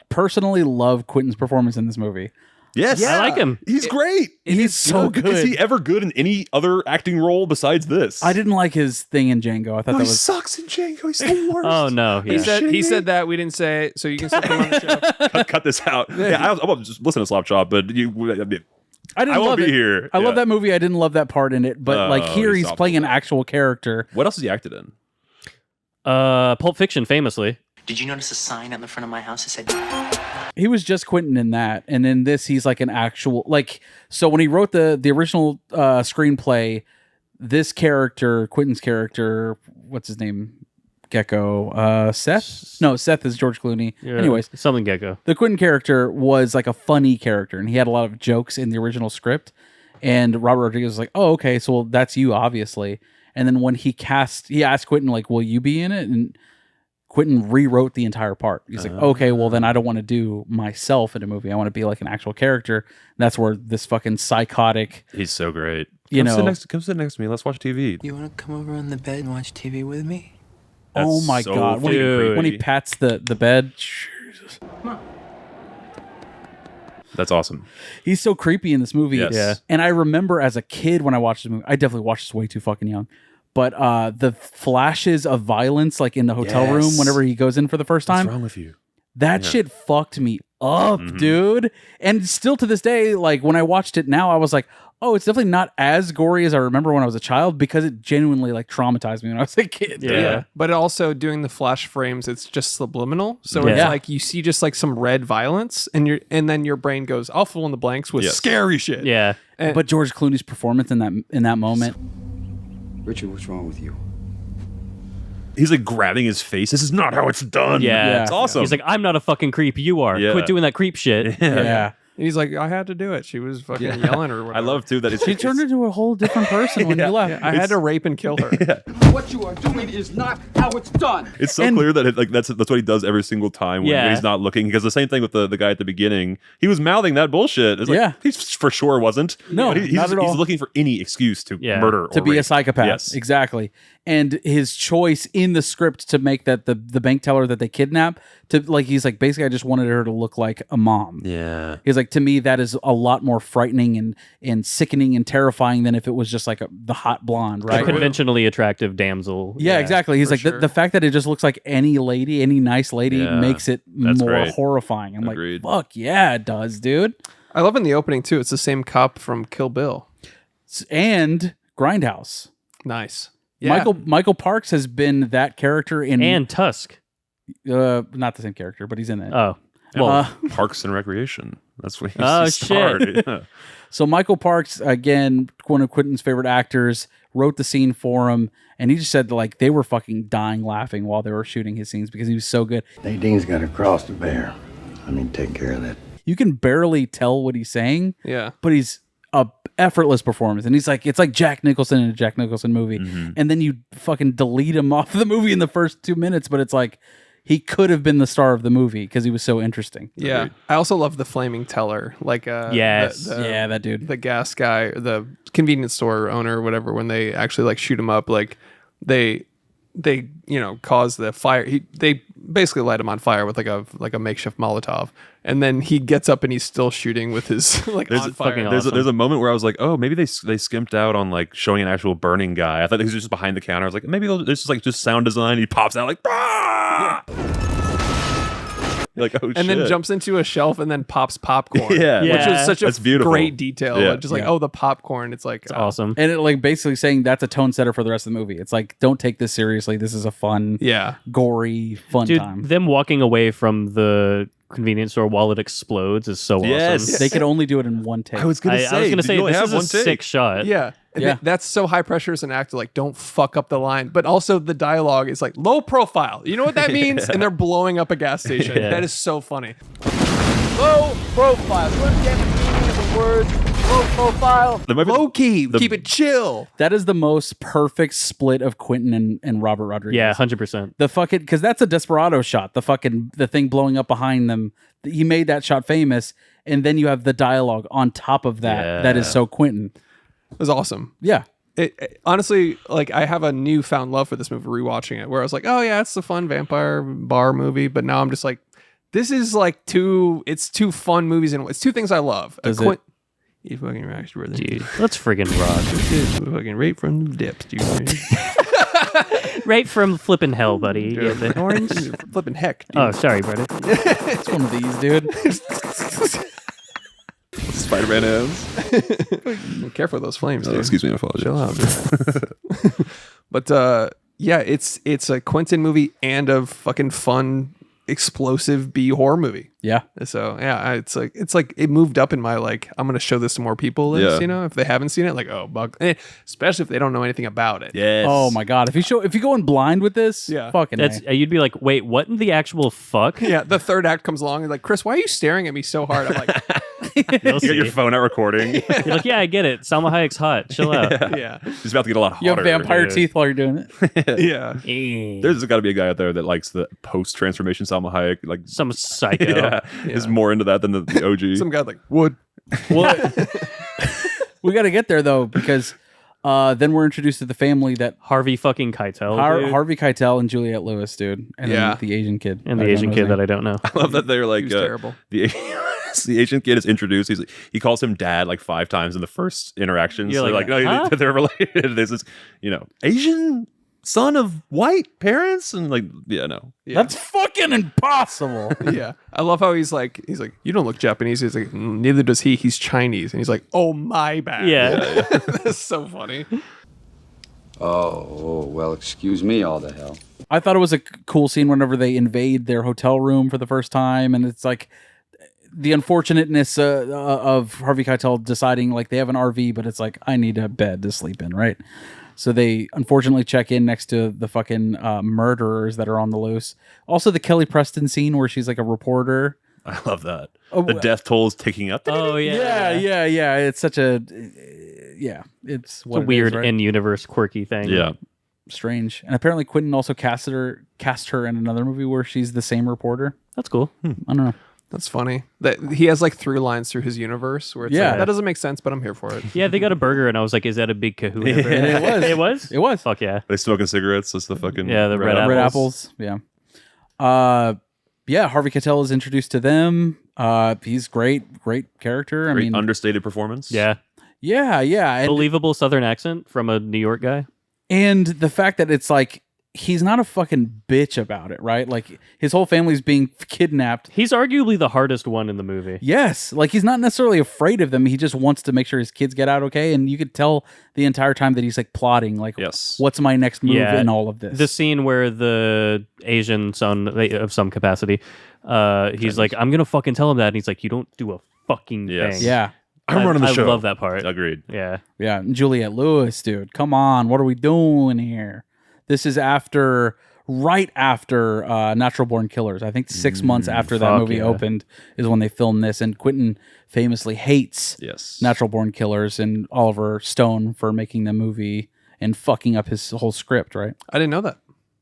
personally love Quentin's performance in this movie. Yes. I like him. He's great. He's so good. Is he ever good in any other acting role besides this? I didn't like his thing in Django. I thought that he was sucks in Django. He's the worst. Oh no. He said that we didn't say it, so you can still come on the show. cut this out. Yeah, I won't just listen to Slop Chop, but I won't love be it. here. I love that movie. I didn't love that part in it, but like here he's playing an actual character. What else has he acted in? Pulp Fiction, famously. Did you notice a sign on the front of my house that said? He was just Quentin in that, and in this he's like an actual like. So when he wrote the original screenplay, this character, Quentin's character, what's his name? Gecko. Seth? No, Seth is George Clooney. Yeah, Anyways, something Gecko. the Quentin character was like a funny character, and he had a lot of jokes in the original script. And Robert Rodriguez was like, "Oh, okay, so well, that's you, obviously." And then when he asked Quentin, like, "Will you be in it?" And Quentin rewrote the entire part. He's like, "Okay, well then I don't want to do myself in a movie. I want to be like an actual character." And that's where this fucking psychotic. He's so great. You know, come sit next to me. Let's watch TV. You want to come over on the bed and watch TV with me? Oh my so god! When he pats the bed, Jesus. That's awesome. He's so creepy in this movie. Yes. Yeah. And I remember as a kid when I watched the movie, I definitely watched this way too fucking young. But the flashes of violence, like in the hotel room, whenever he goes in for the first time. What's wrong with you? That shit fucked me up, dude. And still to this day, like when I watched it now, I was like, oh, it's definitely not as gory as I remember when I was a child, because it genuinely like traumatized me when I was a kid. Yeah. But also doing the flash frames, it's just subliminal. So it's like you see just like some red violence and then your brain goes, I'll fill in the blanks with scary shit. Yeah. But George Clooney's performance in that moment. Richard, what's wrong with you? He's like grabbing his face. This is not how it's done. Yeah. It's awesome. He's like, I'm not a fucking creep. You are. Yeah. Quit doing that creep shit. Yeah. And he's like, I had to do it. She was fucking yelling or whatever. I love too that She turned into a whole different person when you left. I had to rape and kill her. What you are doing is not how it's done. It's so clear that that's what he does every single time when he's not looking. Because the same thing with the guy at the beginning, he was mouthing that bullshit. It's like, he for sure wasn't. No, he's not at all. He's looking for any excuse to murder or to be rape. a psychopath. Yes. Exactly. And his choice in the script to make that the bank teller that they kidnap, to like, he's like, basically I just wanted her to look like a mom. Yeah. He's like, to me that is a lot more frightening and sickening and terrifying than if it was just like the hot blonde, right? A conventionally attractive damsel. Yeah, exactly. He's like, the fact that it just looks like any lady, any nice lady, makes it more great. horrifying. I'm Agreed. like, fuck yeah, it does, dude. I love in the opening too. It's the same cop from Kill Bill. And Grindhouse. Nice. Yeah. Michael Parks has been that character in And Tusk. Not the same character, but he's in it. Oh. Well, Parks and Recreation. That's what Oh, he starred. shit. Yeah. So Michael Parks, again, one of Quentin's favorite actors, wrote the scene for him, and he just said like they were fucking dying laughing while they were shooting his scenes because he was so good. Nadine's got a cross to bear. I mean, take care of that. You can barely tell what he's saying. Yeah. But he's a effortless performance, and he's like, it's like Jack Nicholson in a Jack Nicholson movie, and then you fucking delete him off the movie in the first 2 minutes, but it's like he could have been the star of the movie because he was so interesting. Yeah. Agreed. I also love the flaming teller. Like Yes. Yeah, that dude. The gas guy, the convenience store owner or whatever, when they actually like shoot him up, like they cause the fire. They basically light him on fire with like a makeshift Molotov, and then he gets up and he's still shooting with his like on fire. There's a moment where I was like, oh, maybe they skimped out on like showing an actual burning guy. I thought he was just behind the counter. I was like, maybe this is just sound design. He pops out like, ah! Like, oh, and then jumps into a shelf and then pops popcorn. Which is such That's a beautiful. great detail. Yeah. Like, just like, oh, the popcorn. It's like, It's awesome. And it like basically saying that's a tone setter for the rest of the movie. It's like, don't take this seriously. This is a fun, gory, fun Dude, time. them walking away from the convenience store while it explodes is so awesome. They could only do it in one take. I was gonna say this is a sick shot. Yeah. Yeah. That's so high pressure as an actor. Like, don't fuck up the line. But also the dialogue is like low profile. You know what that means? And they're blowing up a gas station. Yeah. That is so funny. Low profile. You understand the meaning of the words low profile? Low key. Keep it chill. That is the most perfect split of Quentin and Robert Rodriguez. Yeah, 100%. The fucking, because that's a Desperado shot. The thing blowing up behind them. He made that shot famous, and then you have the dialogue on top of that. Yeah. That is so Quentin. It was awesome. Yeah. It honestly, like, I have a newfound love for this movie rewatching it, where I was like, oh yeah, it's a fun vampire bar movie, but now I'm just like, this is like two fun movies, and it's two things I love. You fucking rocks, brother. Dude, let's friggin' rock. Fucking right from the depths, dude. Right from flipping hell, buddy. You get the orange. Flipping heck, dude. Oh, sorry, brother. It's one of these, dude. Spider-Man hands. Careful with those flames, dude. Excuse me, I apologize. Chill out, dude. But yeah, it's a Quentin movie and a fucking fun explosive B horror movie. Yeah. So yeah, it's like it moved up in my like I'm gonna show this to more people list. Yeah. You know, if they haven't seen it, like especially if they don't know anything about it. Yes. Oh my god! If you go in blind with this, Yeah. fucking That's you'd be like, wait, what in the actual fuck? Yeah, the third act comes along and like, Chris, why are you staring at me so hard? I'm like, You'll You got your see. phone out recording. You're like, yeah, I get it. Salma Hayek's hot. Chill out. yeah, He's about to get a lot hotter. you have vampire dude. teeth while you're doing it. yeah. There's got to be a guy out there that likes the post-transformation Salma Hayek. Like, Some psycho. is more into that than the OG. Some guy like wood. Well, we got to get there though because then we're introduced to the family that Harvey fucking Keitel. dude. Harvey Keitel and Juliette Lewis, dude, and Yeah. then the Asian kid And the I don't Asian know kid his that name. I don't know. I love that they're like He was terrible. The Asian kid is introduced. He calls him dad like 5 times in the first interaction. You're So like, no, huh? they're related. This is Asian son of white parents, and like no. Yeah. That's fucking impossible. Yeah, I love how he's like, you don't look Japanese. He's like, neither does he. He's Chinese, and he's like, oh my bad. Yeah. That's so funny. Oh, well, excuse me, all the hell. I thought it was a cool scene whenever they invade their hotel room for the first time, and it's like the unfortunateness of Harvey Keitel deciding like they have an RV, but it's like I need a bed to sleep in, right? So they unfortunately check in next to the fucking murderers that are on the loose. Also, the Kelly Preston scene where she's like a reporter. I love that. Oh, the death toll is ticking up. Oh yeah. Yeah. It's such a it's what It's a weird it is, right? in-universe quirky thing. Yeah. Strange. And apparently Quentin also cast her in another movie where she's the same reporter. That's cool. I don't know. That's funny. That he has like through lines through his universe where it's Yeah. like, that doesn't make sense, but I'm here for it. Yeah, they got a burger, and I was like, "Is that a big kahuna?" It was. It was. It was. Fuck yeah. They smoking cigarettes. That's the fucking Yeah, the red Red apples. Yeah. Harvey Keitel is introduced to them. He's great character. I Great mean, understated performance. Yeah. yeah. And, Believable Southern accent from a New York guy. and the fact that it's like he's not a fucking bitch about it, right? Like his whole family's being kidnapped. He's arguably the hardest one in the movie. Yes, like he's not necessarily afraid of them. He just wants to make sure his kids get out okay. And you could tell the entire time that he's like plotting, like, Yes. what's my next move in all of this? The scene where the Asian son of some capacity, he's like, I'm gonna fucking tell him that, and he's like, you don't do a fucking Yes. thing. Yeah. I'm running the show. I love that part. Agreed. Yeah. Yeah, and Juliette Lewis, dude. Come on, what are we doing here? This is right after Natural Born Killers. I think 6 months after that fuck movie yeah. opened is when they filmed this. And Quentin famously hates Natural Born Killers and Oliver Stone for making the movie and fucking up his whole script, right? I didn't know that.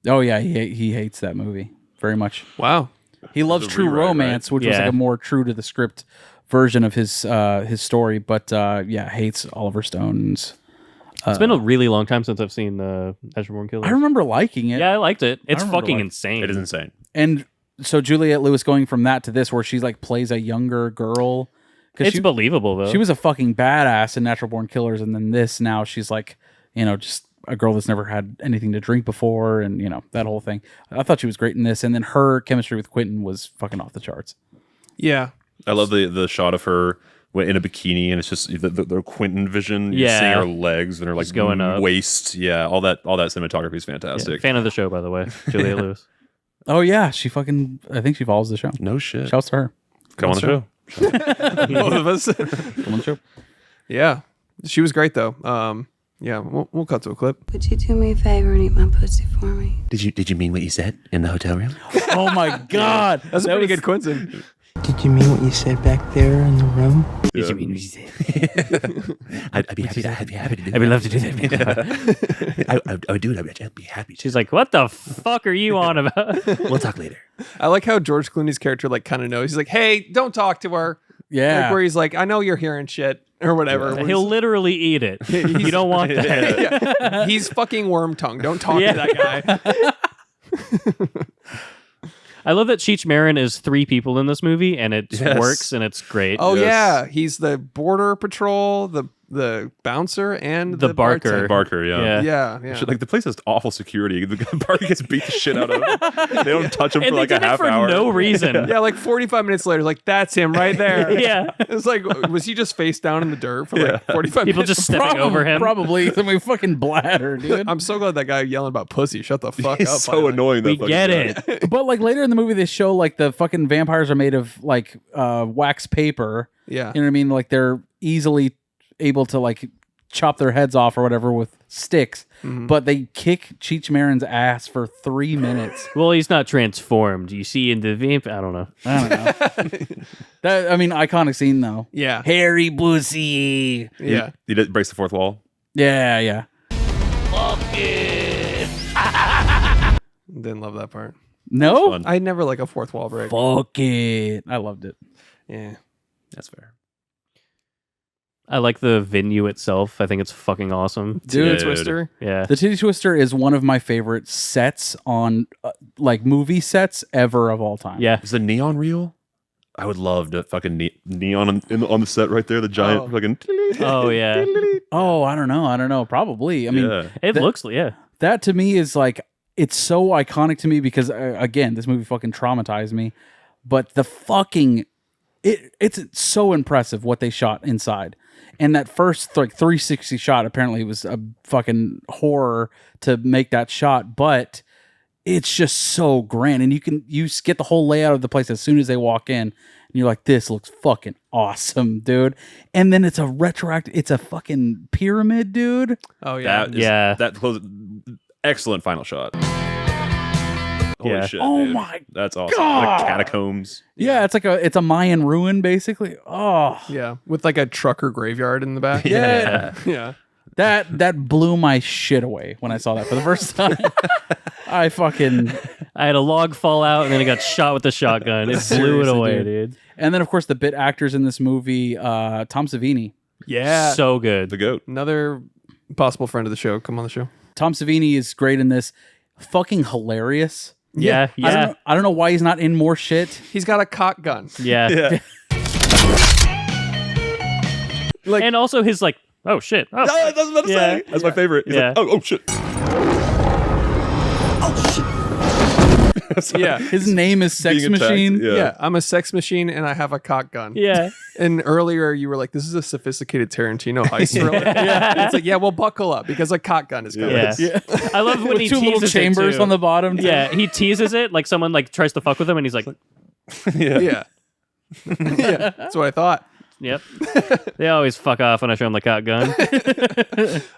Oh, yeah, he hates that movie very much. Wow. He loves True rewrite, Romance, which was like a more true to the script version of his story, but hates Oliver Stone's. It's been a really long time since I've seen Natural Born Killers. I remember liking it. Yeah, I liked it. It's remember fucking liking- insane. It is insane. And so Juliette Lewis going from that to this, where she's like plays a younger girl. It's believable though. She was a fucking badass in Natural Born Killers, and then this now she's like, just a girl that's never had anything to drink before, and that whole thing. I thought she was great in this, and then her chemistry with Quentin was fucking off the charts. Yeah. I love the shot of her in a bikini, and it's just the Quentin vision. You're Yeah. seeing her legs and her like Just going up. waist. Yeah, all that cinematography is fantastic. Yeah, fan of the show, by the way, Juliette Lewis. Oh yeah, I think she follows the show. No shit. Shouts to her. Come on the show. Both of us. Come on the show. Yeah. She was great though. Yeah, we'll cut to a clip. Would you do me a favor and eat my pussy for me? Did you mean what you said in the hotel room? Oh my god, That's a pretty good Quentin. Did you mean what you said back there in the room? Did you mean what you said? I'd be happy to do that. I would love to do that. I would do it. I'd be happy. She's like, "What the fuck are you on about?" We'll talk later. I like how George Clooney's character like kind of knows. He's like, "Hey, don't talk to her." Yeah. Like where he's like, "I know you're hearing shit." Or whatever. Yeah. He'll literally eat it. You don't want that. Yeah. He's fucking worm tongue. Don't talk to that guy. I love that Cheech Marin is 3 people in this movie, and it works, and it's great. Oh yeah, he's the border patrol, the the bouncer and The barker. Barker, yeah. Yeah. Like the place has awful security. The barker gets beat the shit out of. They don't touch him And for they like a did it half for hour. no reason. Yeah, like 45 minutes later, like that's him right there. Yeah. It's like, was he just face down in the dirt for like 45 People minutes? just stepping over him. Probably. I mean, fucking bladder, dude. I'm so glad that guy yelling about pussy. Shut the fuck He's up. so finally. annoying. We that get fucking guy. it. But like later in the movie, they show like the fucking vampires are made of like wax paper. Yeah. You know what I mean? Like they're easily able to like chop their heads off or whatever with sticks. But they kick Cheech Marin's ass for 3 minutes. Well, he's not transformed. You see in the vamp. I don't know. That, I mean, iconic scene though. Yeah. Harry Pussy. Yeah. He breaks the fourth wall. Yeah. Fuck it. Didn't love that part. No? I never like a fourth wall break. Fuck it. I loved it. Yeah. That's fair. I like the venue itself. I think it's fucking awesome. Dude. Twister. Yeah. The Titty Twister is one of my favorite sets on like movie sets ever of all time. Yeah. Is the neon real? I would love to fucking neon on the set right there. The giant fucking. Oh yeah. Oh, I don't know. Probably. I mean, Yeah. It looks. Yeah. that to me is like, it's so iconic to me because again, this movie fucking traumatized me. But the fucking, it's so impressive what they shot inside. And that first like 360 shot apparently was a fucking horror to make that shot, but it's just so grand. And you get the whole layout of the place as soon as they walk in, and you're like, this looks fucking awesome, dude. And then it's a fucking pyramid, dude. Oh yeah. That closes. Excellent final shot. Holy Yeah. shit! Oh dude. my That's awesome. God. Like catacombs. Yeah, it's a Mayan ruin basically. Oh, Yeah. With like a trucker graveyard in the back. yeah. Yeah. That blew my shit away when I saw that for the first time. I had a log fall out and then it got shot with a shotgun. It blew it Seriously, away, dude. And then of course the bit actors in this movie, Tom Savini. Yeah. So good. The goat. Another possible friend of the show. Come on the show. Tom Savini is great in this. Fucking hilarious. Yeah. I don't know why he's not in more shit. He's got a cock gun. Yeah. Like, and also his like, oh shit. Oh, I was about to say. That's my favorite. He's like, oh shit. yeah. His name is Sex Being attacked, Machine. Yeah, I'm a sex machine and I have a cock gun. Yeah. And earlier you were like, this is a sophisticated Tarantino heist thriller. And it's like, yeah, well, buckle up because a cock gun is coming. Yeah. I love when With he two little teases chambers it too. on the bottom. too. Yeah, he teases it like someone like tries to fuck with him and he's like, Yeah. Yeah. Yeah. That's what I thought. yep. They always fuck off when I show them the cock gun.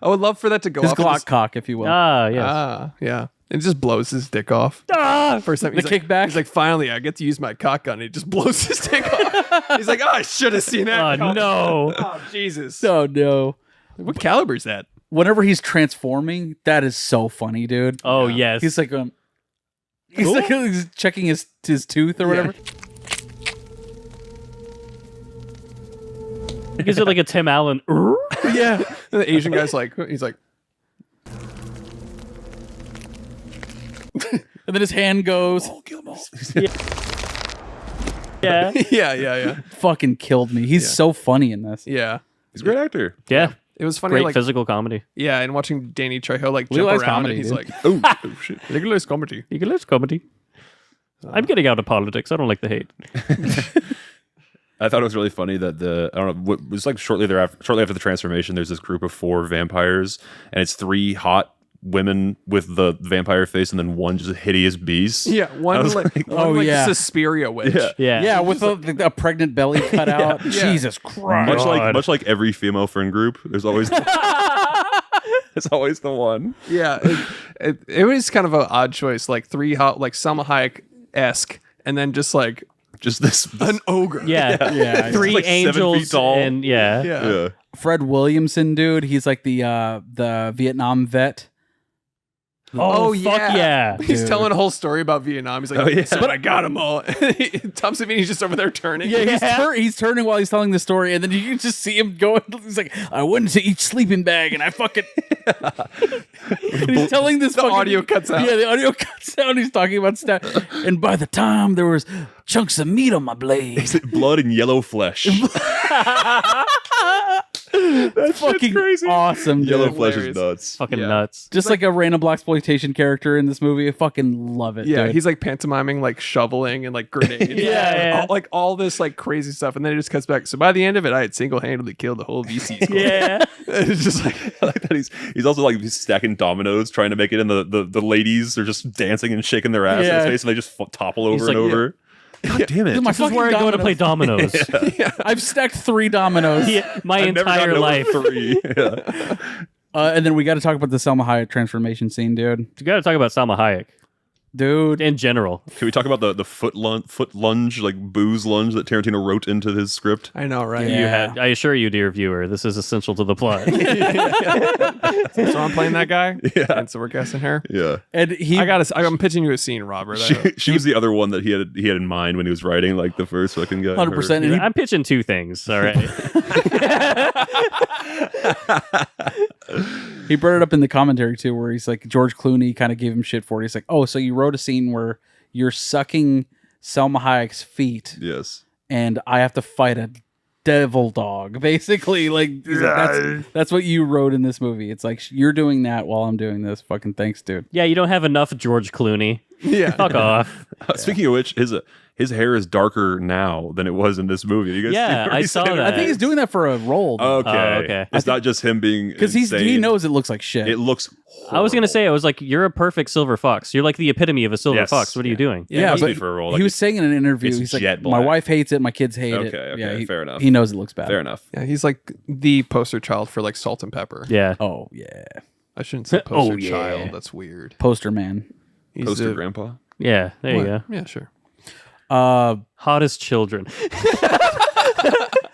I would love for that to go His off. Glock cock, if you will. Yes. Yeah. It just blows his dick off. First time The he's like, kickback? He's like, finally, I get to use my cock gun. It just blows his dick off. He's like, oh, I should have seen that. Oh, no. Oh, Jesus. Oh no. What caliber is that? Whenever he's transforming, that is so funny, dude. Oh, yes. He's like he's checking his tooth or whatever. He gives it like a Tim Allen. Yeah. And the Asian guy's like, he's like, And then his hand goes. Yeah. yeah. Fucking killed me. He's so funny in this. Yeah. He's a great actor. Yeah. It was funny, Great like, physical comedy. yeah, and watching Danny Trejo like jump Legalized around comedy, and he's dude. like, oh shit. Legalized comedy. Legalized comedy. I'm getting out of politics. I don't like the hate. I thought it was really funny that I don't know, what it was like shortly after the transformation, there's this group of 4 vampires, and it's 3 hot women with the vampire face, and then one just hideous beast. Yeah, one like yeah. Suspiria witch. Yeah. Yeah, with a pregnant belly cut out. Yeah. Jesus Christ. Much like every female friend group, there's always it's always the one. Yeah, it was kind of an odd choice, like 3 hot, like Salma Hayek-esque, and then just this an ogre. Yeah. Yeah. 3 like 7 feet angels tall. and yeah. Yeah. Fred Williamson, dude. He's like the Vietnam vet. Oh, fuck yeah. He's Dude. telling a whole story about Vietnam. He's like, Oh, yeah. but I got them all. Tom Savini's just over there turning. Yeah, he's turning while he's telling the story, and then you can just see him going. He's like, I went into each sleeping bag, and I fucking. And he's telling this. The audio cuts out. Yeah, the audio cuts out. And he's talking about stuff, and by the time there was chunks of meat on my blade, Blood and yellow flesh. That's fucking crazy. Awesome, dude. Yellow flesh is nuts. Fucking nuts. Just like a random blaxploitation character in this movie. I fucking love it. Yeah, dude. he's like pantomiming like shoveling and like grenades. Yeah. All this like crazy stuff, and then it just cuts back. So by the end of it, I had single-handedly killed the whole VC squad. Yeah. It's just like I like that he's also like he's stacking dominoes trying to make it, and the ladies are just dancing and shaking their ass in his face, and they just topple over and over. God damn it! This is where I go to play dominoes. I've stacked 3 dominoes. My I've never entire gotten over life. 3. Yeah. And then we got to talk about the Selma Hayek transformation scene, dude. You got to talk about Salma Hayek. Dude, in general. Can we talk about the foot lunge, like booze lunge that Tarantino wrote into his script? I know, right? You had, I assure you, dear viewer, this is essential to the plot. So I'm playing that guy. Yeah. And so we're guessing her. Yeah. And I'm pitching you a scene, Robert. She was the other one that he had in mind when he was writing like the first fucking guy. 100%. I'm pitching 2 things. All right. He brought it up in the commentary too, where he's like, George Clooney kind of gave him shit for it. He's like, oh, so you wrote a scene where you're sucking Selma Hayek's feet. Yes. And I have to fight a devil dog, basically. Like that's what you wrote in this movie. It's like you're doing that while I'm doing this. Fucking thanks, dude. Yeah, you don't have enough George Clooney. Yeah. Fuck off. Speaking of which, his hair is darker now than it was in this movie. You guys Yeah, I saw that. I think he's doing that for a role. though. Okay. Okay. It's not just him being Because he insane. knows it looks like shit. It looks I was gonna say, I was like, you're a perfect silver fox. You're like the epitome of a silver Yes. fox. What are you doing? Yeah, it must be for a role. he Like, was saying in an interview, it's he's like, jet my black. wife hates it, my kids hate it. Okay, Yeah, fair enough. He knows it looks bad. Fair enough. Yeah, he's like the poster child for like salt and pepper. Yeah. Oh yeah. I shouldn't say poster Oh, yeah. child. That's weird. Poster man. He's Poster the- grandpa. Yeah, there you go. Yeah, sure. Hottest children.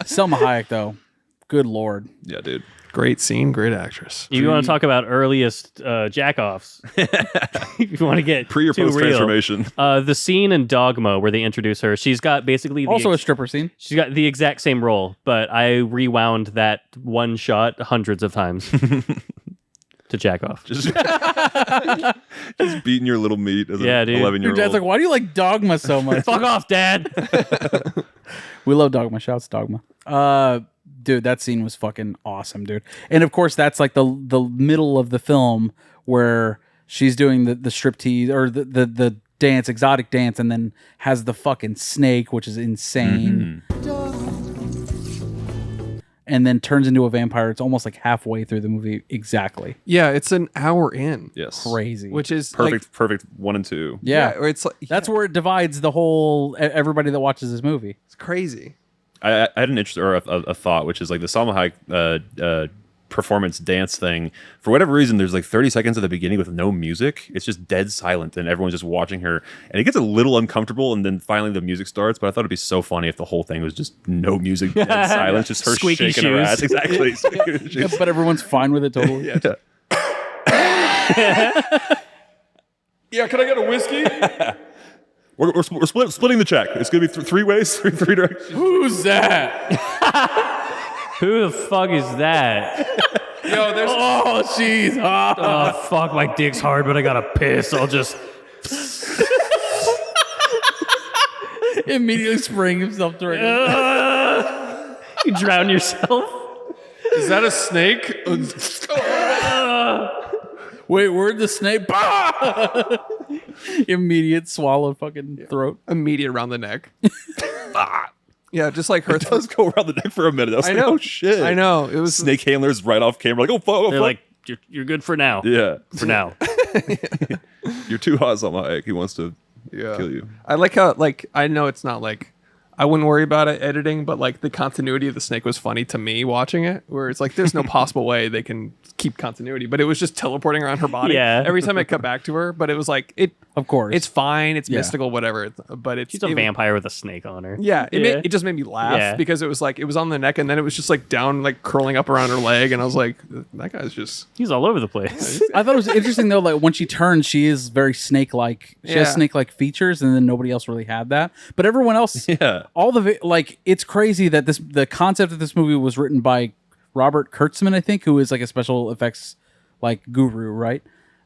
Selma Hayek though, good lord. Yeah, dude. Great scene, great actress. You want to talk about earliest jack-offs? You want to get Pre or too post real. transformation? The scene in Dogma where they introduce her, she's got basically Also a stripper scene. She's got the exact same role, but I rewound that one shot hundreds of times to jack off. Just beating your little meat as Yeah, an dude. 11-year-old. Your dad's like, why do you like Dogma so much? Fuck off, Dad. We love Dogma. Shouts Dogma. Dude, that scene was fucking awesome, dude. And of course, that's like the middle of the film where she's doing the striptease or the dance, exotic dance, and then has the fucking snake, which is insane. And then turns into a vampire. It's almost like halfway through the movie. Exactly. Yeah, it's an hour in. Yes. Crazy. Which is Perfect 1 and 2. Yeah. or it's like, That's where it divides the whole everybody that watches this movie. it's crazy. I had an interest or a thought, which is like the Salma Hayek performance dance thing. For whatever reason, there's like 30 seconds at the beginning with no music. It's just dead silent, and everyone's just watching her. And it gets a little uncomfortable, and then finally the music starts. But I thought it'd be so funny if the whole thing was just no music, dead silence, just her Squeaky shaking her shoes. ass. Exactly. Yeah, but everyone's fine with it totally. Yeah. Yeah, can I get a whiskey? We're splitting the check. It's gonna be 3 ways, three directions. Who's that? Who the fuck is that? Yo, there's Oh, jeez. Oh, fuck, my dick's hard, but I gotta piss. I'll just... Immediately spraying himself directly. You drown yourself? is that a snake? Wait, where'd the snake? Bah! Immediate swallow fucking throat. Immediate around the neck. Yeah, just like her. It does go around the neck for a minute. I was I like, know. oh shit. I know. It was Snake handlers right off camera, like, oh fuck. They're like, you're good for now. Yeah. For now. You're too hot, Salma Hayek. He wants to Yeah. kill you. I like how, like, I know it's not like, I wouldn't worry about it editing, but like the continuity of the snake was funny to me watching it, where it's like there's no possible way they can keep continuity, but it was just teleporting around her body. Yeah. Every time it cut back to her, but it was like, it, Of course. it's fine, it's Yeah. mystical, whatever, but it's She's a vampire with a snake on her. Yeah, it just made me laugh Yeah. because it was like it was on the neck and then it was just like down, like curling up around her leg, and I was like, that guy's just He's all over the place. I thought it was interesting though, like when she turns, she is very snake-like. She has Yeah. snake-like features, and then nobody else really had that. But everyone else, Yeah. all the like, it's crazy that the concept of this movie was written by Robert Kurtzman, I think, who is like a special effects like guru, right?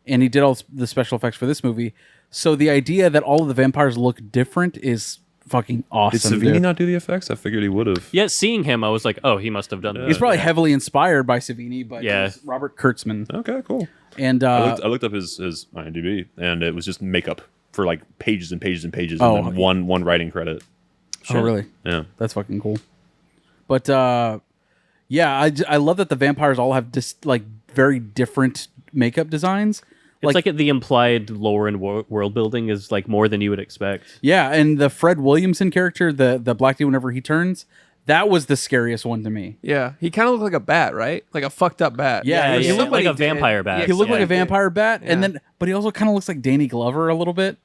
And he did all the special effects for this movie. So the idea that all of the vampires look different is fucking awesome. Did Savini dude. not do the effects? I figured he would have. Yeah, seeing him, I was like, oh, he must have done that. He's probably heavily inspired by Savini, but it's Robert Kurtzman. Okay, cool. And I looked up his IMDb, and it was just makeup for like pages and pages and pages, Oh. and then one writing credit. Oh, really? Yeah, that's fucking cool. But yeah, I love that the vampires all have just like very different makeup designs. It's like the implied lore and world building is like more than you would expect. Yeah, and the Fred Williamson character, the black dude, whenever he turns, that was the scariest one to me. Yeah, he kind of looked like a bat, right? Like a fucked up bat. Yeah, he looked like a did. vampire bat. He looked like a Yeah. vampire bat, and then but he also kind of looks like Danny Glover a little bit.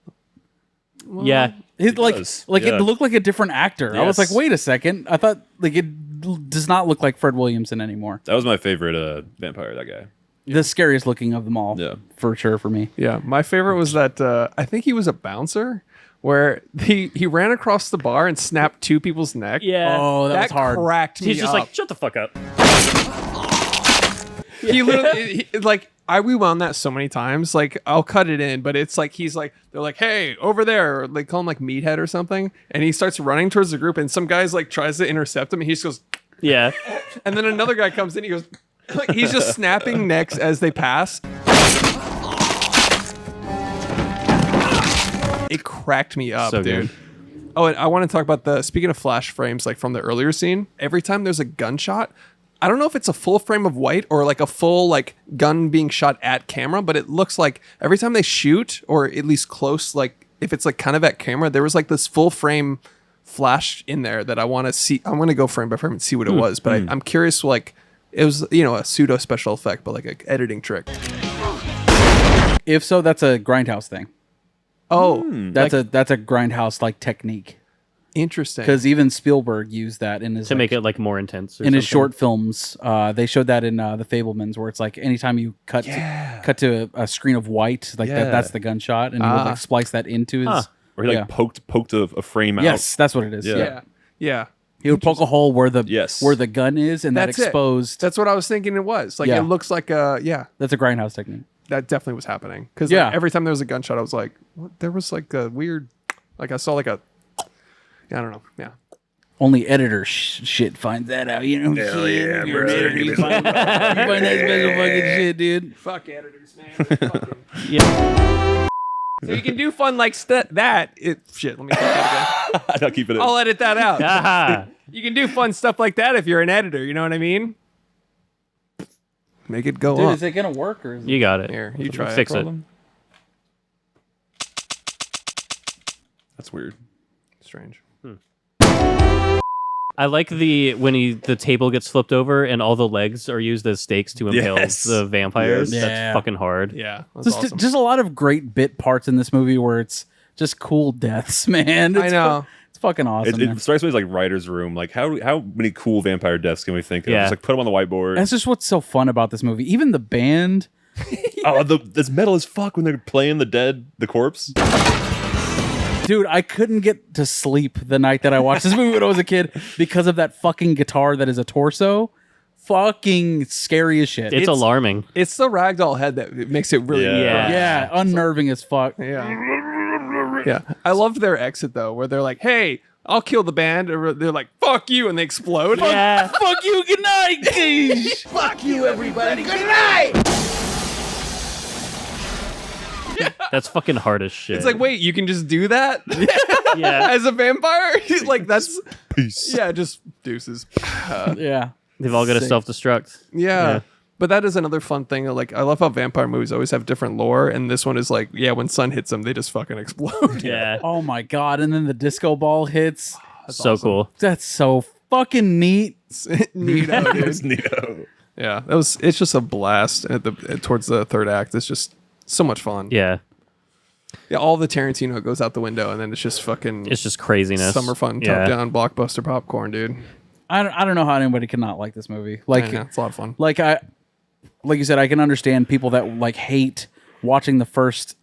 Yeah, It like does. like Yeah. it looked like a different actor. I was like, Yes. wait a second, I thought like it does not look like Fred Williamson anymore. that was my favorite vampire. That guy. The scariest looking of them all. Yeah, for sure for me. Yeah, my favorite was that I think he was a bouncer where he ran across the bar and snapped two people's neck. Yeah. Oh, that was hard. Cracked me He's just up. like, shut the fuck up. He literally like I rewound that so many times. Like I'll cut it in, but it's like he's like they're like, hey, over there. Or they call him like Meathead or something, and he starts running towards the group, and some guy's like tries to intercept him, and he just goes, Yeah. and then another guy comes in, he goes, like he's just snapping necks as they pass. It cracked me up, So dude. good. Oh, and I want to talk about speaking of flash frames, like from the earlier scene, every time there's a gunshot, I don't know if it's a full frame of white or like a full like gun being shot at camera, but it looks like every time they shoot, or at least close, like if it's like kind of at camera, there was like this full frame flash in there that I want to see. I want to go frame by frame and see what it was, but I'm curious, like it was, a pseudo special effect, but like an editing trick. If so, that's a Grindhouse thing. Oh, That's a Grindhouse like technique. Interesting. Because even Spielberg used that in his To make it like more intense. Or in his something. short films. They showed that in The Fablemans, where it's like anytime you cut to a screen of white, like that's the gunshot, and he would like splice that into his. Or he like poked a frame out. Yes, that's what it is. Yeah. He would poke a hole where the gun is, and That's that exposed. That's what I was thinking it was. Like Yeah. it looks like That's a Grindhouse technique. that definitely was happening. Because Yeah. every time there was a gunshot, I was like, what? There was like a weird, like I saw like a, I don't know. Yeah. Only editor shit finds that out. You know what I'm saying? yeah, You're an bro. editor, you find that special fucking shit, dude. Fuck editors, man. Yeah. So you can do fun like that. Shit, let me take that again. I'll keep it in. I'll edit that out. Aha. You can do fun stuff like that if you're an editor. You know what I mean? Make it go Dude, up. is it gonna work or is You got it. Here, you try Fix it. it. That's weird. Strange. I like when the table gets flipped over and all the legs are used as stakes to impale Yes. the vampires. Yes. That's Yeah. fucking hard. Yeah. That's just awesome. just a lot of great bit parts in this movie where it's just cool deaths, man. I know. It's fucking awesome. man. It strikes me as like writer's room. Like how many cool vampire deaths can we think of? Yeah. Just like put them on the whiteboard. That's just what's so fun about this movie. Even the band. Oh, that's metal as fuck when they're playing the corpse. Dude, I couldn't get to sleep the night that I watched this movie when I was a kid because of that fucking guitar that is a torso. Fucking scary as shit. It's alarming. It's the ragdoll head that makes it really Yeah, unnerving as fuck. Yeah. I loved their exit though, where they're like, "Hey, I'll kill the band," or they're like, "Fuck you," and they explode. Yeah. Fuck you, good night. Fuck you, everybody. Good night. That's fucking hard as shit. It's like, wait, you can just do that? Yeah. As a vampire? Like that's Peace. yeah, just deuces. Yeah. They've all got to Sick. self-destruct. Yeah. But that is another fun thing. Like, I love how vampire movies always have different lore, and this one is like, yeah, when sun hits them, they just fucking explode. Yeah. Oh my god! And then the disco ball hits. So cool. That's so fucking neat. Neato, dude. It's neato. Yeah, it's just a blast towards the third act. It's just so much fun. Yeah. Yeah, all the Tarantino goes out the window, and then it's just fucking. It's just craziness. Summer fun, Yeah. top down blockbuster popcorn, dude. I don't know how anybody can not like this movie. Like, Yeah, it's a lot of fun. like you said, I can understand people that like hate watching the first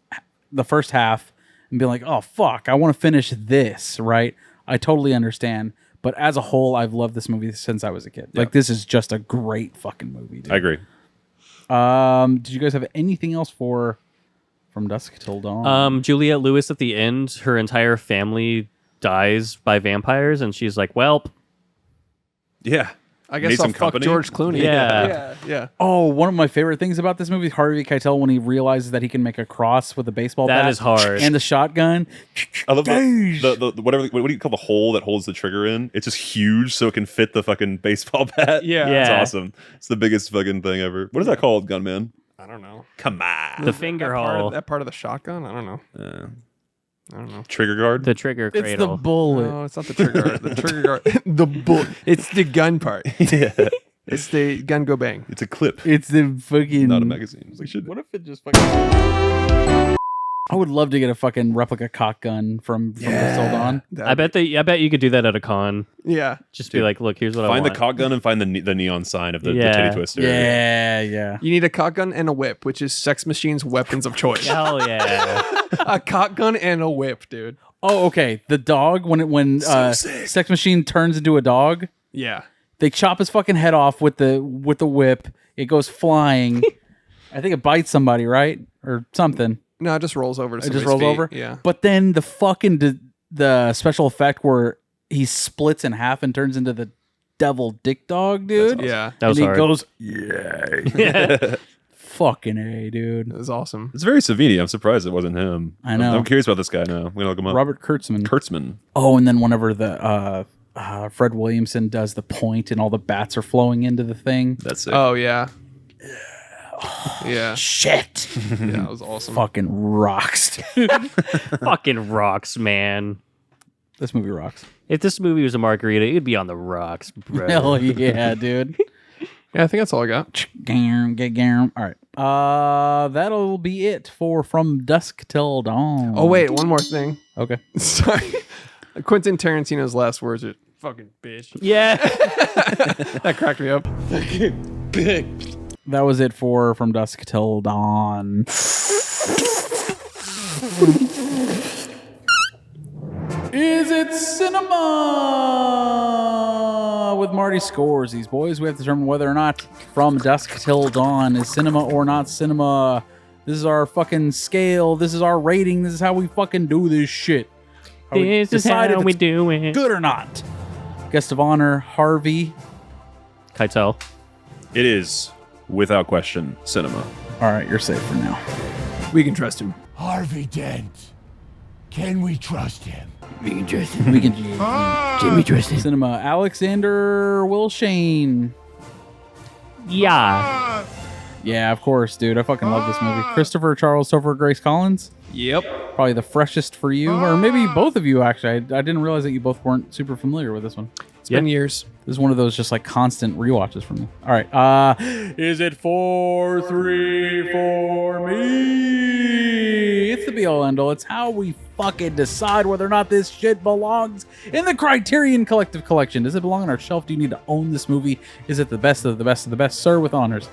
half and be like, oh fuck, I want to finish this, right? I totally understand. But as a whole, I've loved this movie since I was a kid. Like, this is just a great fucking movie, dude. I agree. Did you guys have anything else for From Dusk Till Dawn? Juliette Lewis at the end, her entire family dies by vampires, and she's like, "Well, Yeah. I Need guess I'll some fuck company? George Clooney. Yeah. Yeah. Oh, one of my favorite things about this movie is Harvey Keitel when he realizes that he can make a cross with a baseball bat. That is hard. And the shotgun. I love the whatever. What do you call the hole that holds the trigger in? It's just huge, so it can fit the fucking baseball bat. Yeah. It's Yeah. awesome. It's the biggest fucking thing ever. What is that called, Gunman? I don't know. Come on. the finger Part hole, of, that part of the shotgun? I don't know. I don't know. Trigger guard. the trigger It's cradle." the bullet. No, it's not the trigger guard. The trigger guard. The bullet. It's the gun part. Yeah. It's the gun go bang. It's a clip, It's the fucking... not a magazine. It's like shit. What if it just fucking... I would love to get a fucking replica cock gun from Dusk Till Dawn. I bet you could do that at a con. Yeah. Just be like, "Look, here's what I Find want." the cock gun and find the neon sign of the Yeah. titty twister. Yeah. You need a cock gun and a whip, which is Sex Machine's weapons of choice. Hell yeah! A cock gun and a whip, dude. Oh, okay. The dog, when Sex Machine turns into a dog, Yeah. they chop his fucking head off with the whip. It goes flying. I think it bites somebody, right? Or something. No, it just rolls over to It just somebody's rolls feet. over. Yeah. But then the fucking the special effect where he splits in half and turns into the devil dick dog, dude. Yeah. That was and hard. he goes, yeah. Fucking A, dude. It was awesome. It's very Savini. I'm surprised it wasn't him. I know. I'm curious about this guy now. I'm gonna look him up. Robert Kurtzman. Kurtzman. Oh, and then whenever the Fred Williamson does the point and all the bats are flowing into the thing. That's it. Oh, yeah. Yeah. Shit. Yeah, it was awesome. Fucking rocks, dude. Fucking rocks, man. This movie rocks. If this movie was a margarita, it'd be on the rocks, bro. Hell yeah, dude. Yeah, I think that's all I got. All right. That'll be it for From Dusk Till Dawn. Oh, wait, one more thing. Okay. Sorry. Quentin Tarantino's last words are fucking bitch. Yeah. That cracked me up. That was it for From Dusk Till Dawn. Is it cinema? With Marty scores these boys, we have to determine whether or not From Dusk Till Dawn is cinema or not cinema. This is our fucking scale. This is our rating. This is how we fucking do this shit. How we This is decide how if we it's do it. good or not. Guest of honor, Harvey. Keitel. It is, without question, cinema. All right, you're safe for now. We can trust him. Harvey Dent. Can we trust him? We can trust him. We can Jimmy trust him. cinema. Alexander Wilshane. Yeah. Yeah, of course, dude. I fucking love this movie. Christopher Charles Topher Grace Collins. Yep. Probably the freshest for you, or maybe both of you, actually. I didn't realize that you both weren't super familiar with this one. It's been years. This is one of those just like constant rewatches for me. All right. Is it 4-3 for me? It's the be-all end-all. It's how we fucking decide whether or not this shit belongs in the Criterion Collective Collection. Does it belong on our shelf? Do you need to own this movie? Is it the best of the best of the best? Sir, with honors.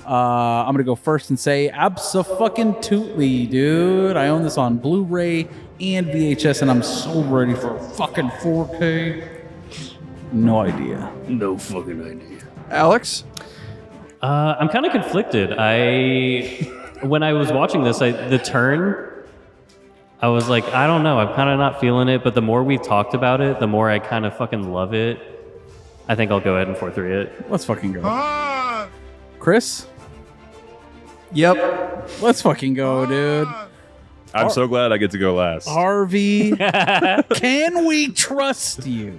I'm gonna go first and say abso-fucking-tootly, dude. I own this on Blu-ray and VHS, and I'm so ready for fucking 4K. No idea. No fucking idea. Alex? I'm kind of conflicted. When I was watching this, the turn, I was like, I don't know. I'm kind of not feeling it, but the more we've talked about it, the more I kind of fucking love it. I think I'll go ahead and 4-3 it. Let's fucking go. Chris? Yep. Let's fucking go, dude. I'm so glad I get to go last. Harvey, can we trust you?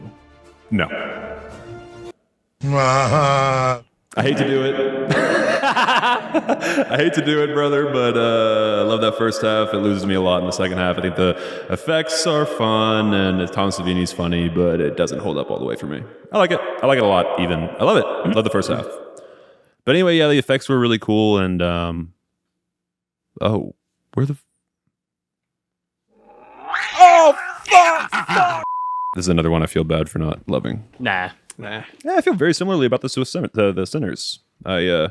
No. I hate to do it. I hate to do it, brother, but I love that first half. It loses me a lot in the second half. I think the effects are fun and Tom Savini's funny, but it doesn't hold up all the way for me. I like it. I like it a lot, even. I love it. Love the first half. But anyway, yeah, the effects were really cool, and oh, where the fuck! This is another one I feel bad for not loving. Nah. Nah. Yeah, I feel very similarly about the Sinners. I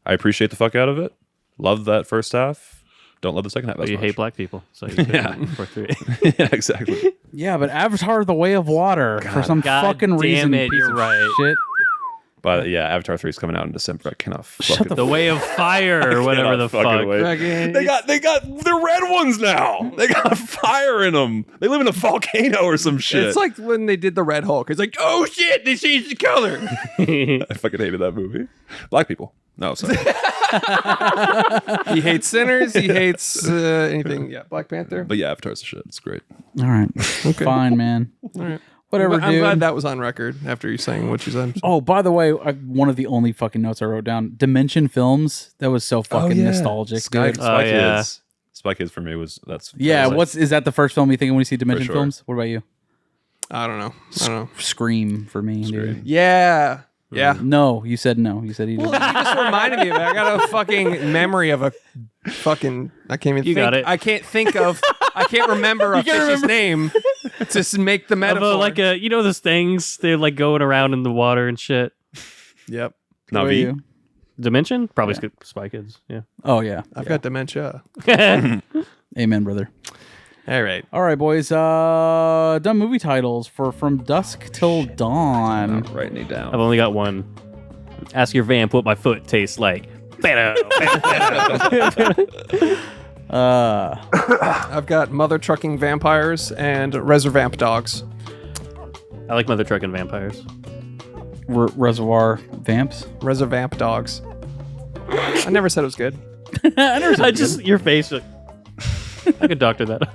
appreciate the fuck out of it. Love that first half. Don't love the second half. But as you much. hate black people, so you Yeah. 4-3. Yeah, exactly. Yeah, but Avatar: The Way of Water for some God fucking damn reason. it, piece you're of right. Shit. But yeah, Avatar 3 is coming out in December. I cannot fucking... The Way of Fire or whatever the fuck. They got the red ones now. They got fire in them. They live in a volcano or some shit. It's like when they did the Red Hulk. It's like, oh shit, they changed the color. I fucking hated that movie. Black people. No, sorry. He hates sinners. He hates anything. Yeah, Black Panther. But yeah, Avatar's the shit. It's great. All right. Okay. Fine, man. All right. Whatever, I'm dude. glad that was on record after you saying what you said. Oh, by the way, one of the only fucking notes I wrote down, Dimension Films, that was so fucking nostalgic. Spy dude. Kids. Spy Kids for me was is that the first film you think when you see Dimension sure. Films? What about you? I don't know. Scream for me, dude. Yeah. Yeah. No, you said no. You said you Well, didn't. you just reminded me of it. I got a fucking memory of a fucking. I can't even. You think. got it. I can't think of. I can't remember a fish's name to make the metaphor. Like you know those things they're like going around in the water and shit. Yep. Navi. Dimension? Probably Spy Kids. Yeah. Oh yeah. I've got dementia. Amen, brother. All right. All right, boys. Done movie titles for From Dusk Till Dawn. I'm writing it down. I've only got one. Ask your vamp what my foot tastes like. I've got Mother Trucking Vampires and Reservamp Dogs. I like Mother Trucking Vampires. Reservoir Vamps? Reservamp Dogs. I never said it was good. I just your face. I could doctor that.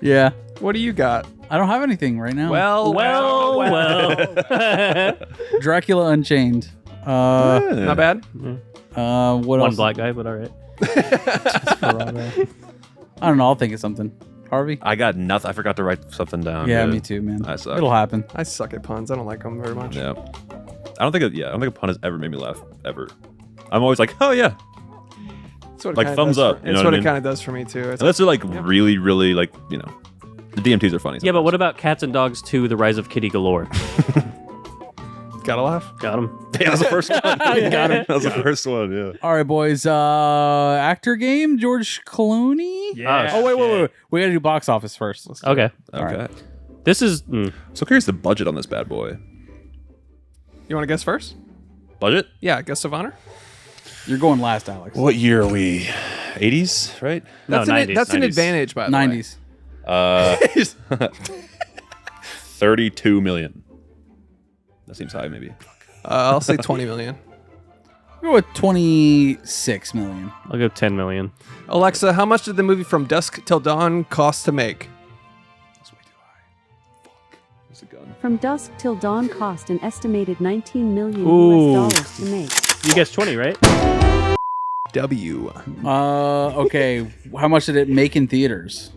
Yeah. What do you got? I don't have anything right now. Well. Dracula Unchained. Not bad. What One else? black guy, but all right. I don't know. I'll think of something. Harvey? I got nothing. I forgot to write something down. Yeah, dude. me too, man. I suck. It'll happen. I suck at puns. I don't like them very much. Yeah. I don't think a pun has ever made me laugh ever. I'm always like, oh yeah. That's what it Like kinda thumbs does up. For, You it's know what what I it mean? kind of does for me too. It's Unless they're like really, really like, you know, the DMTs are funny. Yeah, but what about Cats and Dogs 2, The Rise of Kitty Galore? Gotta laugh. Got him. Yeah, that was the first one. Got him. That was the first one, yeah. All right, boys. Actor game, George Clooney? Yeah. Oh, wait. We got to do box office first. Okay. All right. This is... So curious the budget on this bad boy. You want to guess first? Budget? Yeah, guest of honor. You're going last, Alex. What year are we? 80s, right? That's, No, an, 90s. that's an 90s. advantage, by the 90s. 32 million. That seems high, maybe. way. I'll say 20 million. We'll go with 26 million. I'll go 10 million. Alexa, how much did the movie From Dusk Till Dawn cost to make? That's way too high. Fuck. There's a gun. From Dusk Till Dawn cost an estimated 19 million Ooh. US dollars to make. You guessed 20, right? W. Okay. How much did it make in theaters?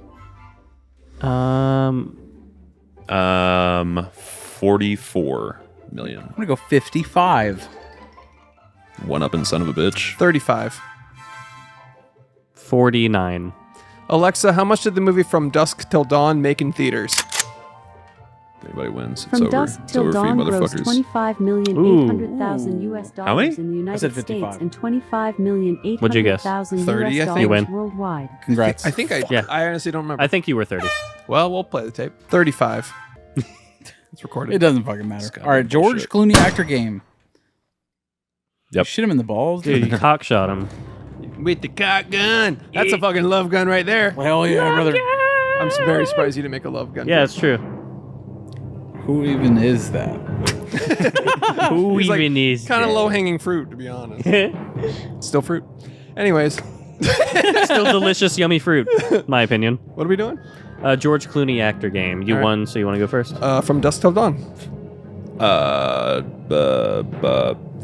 44 million. I'm going to go 55. One up and son of a bitch. 35. 49. Alexa, how much did the movie From Dusk Till Dawn make in theaters? Anybody wins. From it's Dusk over. It's Till over Dawn for you grossed motherfuckers. 25,800,000 US How many? dollars in the I said United 55. States and What'd you guess? 25,800,000 30, I US think. You win. dollars worldwide. Congrats. I think I honestly don't remember. I think you were 30. Well, we'll play the tape. 35. It's recorded. It doesn't fucking matter. Scott, All right, George bullshit. Clooney actor game. Yep. Shoot him in the balls. Dude, you cock shot him. With the cock gun. That's a fucking love gun right there. Hell yeah, brother. I'm very surprised you didn't make a love gun. Yeah, it's true. Who even is that? Who He's like even is kind of that? low-hanging fruit, to be honest. Still fruit. Anyways, Still delicious, yummy fruit, my opinion. what are we doing? George Clooney actor game. You All right. won, so you want to go first? From Dusk Till Dawn.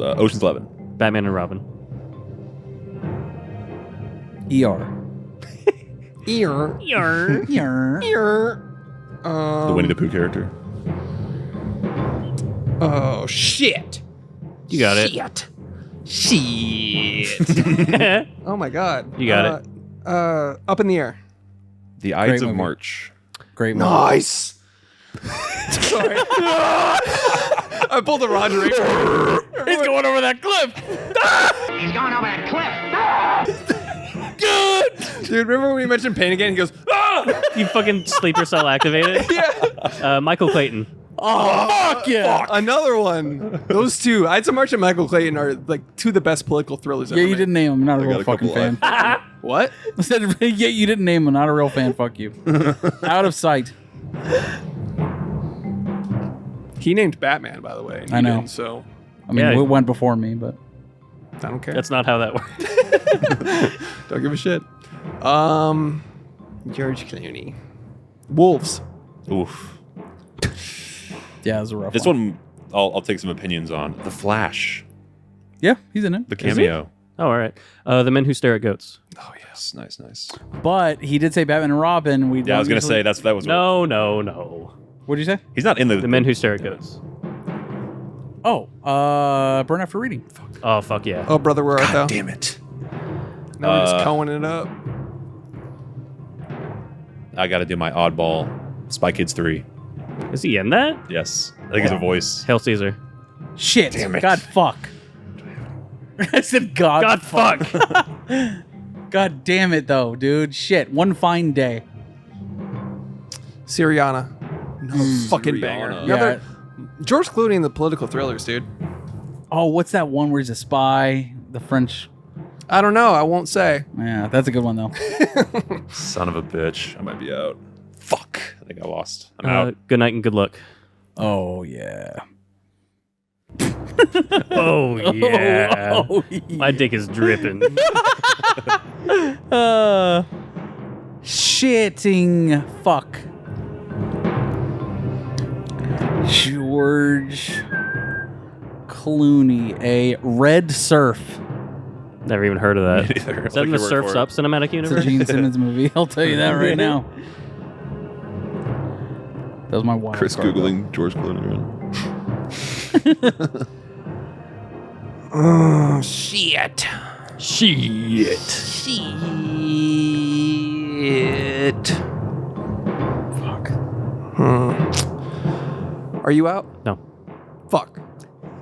Ocean's 11. Batman and Robin. ER. Ear. The Winnie the Pooh character. Oh, shit. You got it. Shit. Oh, my God. You got it. Up in the air. The Ides of movie. March. Great movie. Nice. Sorry. I pulled a Roger Rabbit. He's going over that cliff. He's going over that cliff. Good. Dude, remember when we mentioned pain again? He goes, ah! You fucking sleeper cell activated? Yeah. Michael Clayton. Oh, fuck yeah. Another one. Those two, Ides of March and Michael Clayton, are like two of the best political thrillers ever Yeah, you made. didn't name him. Not a I real got a fucking couple fan. What? I said, yeah, you didn't name him. Not a real fan. Fuck you. Out of sight. He named Batman, by the way. and I you know. didn't, so I mean, Yeah. it went before me, but I don't care. That's not how that works. Don't give a shit. George Clooney. Wolves. Oof. yeah, it was a rough This one, I'll take some opinions on. The Flash. Yeah, he's in it. The cameo. Oh, all right. The Men Who Stare at Goats. Oh, yes. Nice. But he did say Batman and Robin. Yeah, I was going to say that was No. What did you say? He's not in The Men Who Stare at Goats. Oh, Burn After Reading. Oh, fuck yeah. Oh, brother, where art thou? Damn it. Now we're just coning it up. I got to do my oddball. Spy Kids 3. Is he in that? Yes. I think he's a voice. Hail Caesar. Shit. Damn it. God fuck. I said God fuck. God damn it, though, dude. Shit. One fine day. Syriana. No fucking banger. Another George Clooney in the political thrillers, dude. Oh, what's that one where he's a spy? The French. I don't know. I won't say. Yeah, that's a good one, though. Son of a bitch. I might be out. Fuck. I think I lost. I'm out. Good night and good luck. Oh, yeah. Oh, yeah. Oh, yeah. My dick is dripping. Shitting fuck. George Clooney, a Red Surf. Never even heard of that. Me neither. Is that in the Surf's Up cinematic It's a universe? Gene Simmons movie. I'll tell you that right now. That was my wild Chris card, Googling George Clooney. Oh, shit. Shit. Shit. Fuck. Are you out? No. Fuck.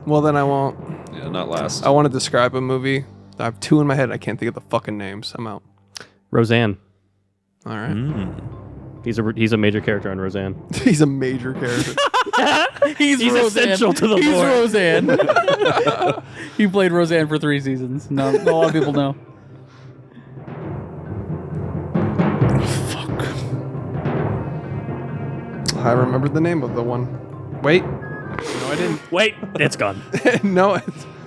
Well, then I won't. Yeah, not last. I want to describe a movie. I have two in my head. I can't think of the fucking names. I'm out. Roseanne. All right. He's a major character on Roseanne. He's a major character. He's essential to the He's lore. Roseanne. He played Roseanne for 3 seasons. No, a lot of people know. Fuck. I remembered the name of the one. Wait. No, I didn't. Wait, it's gone. No.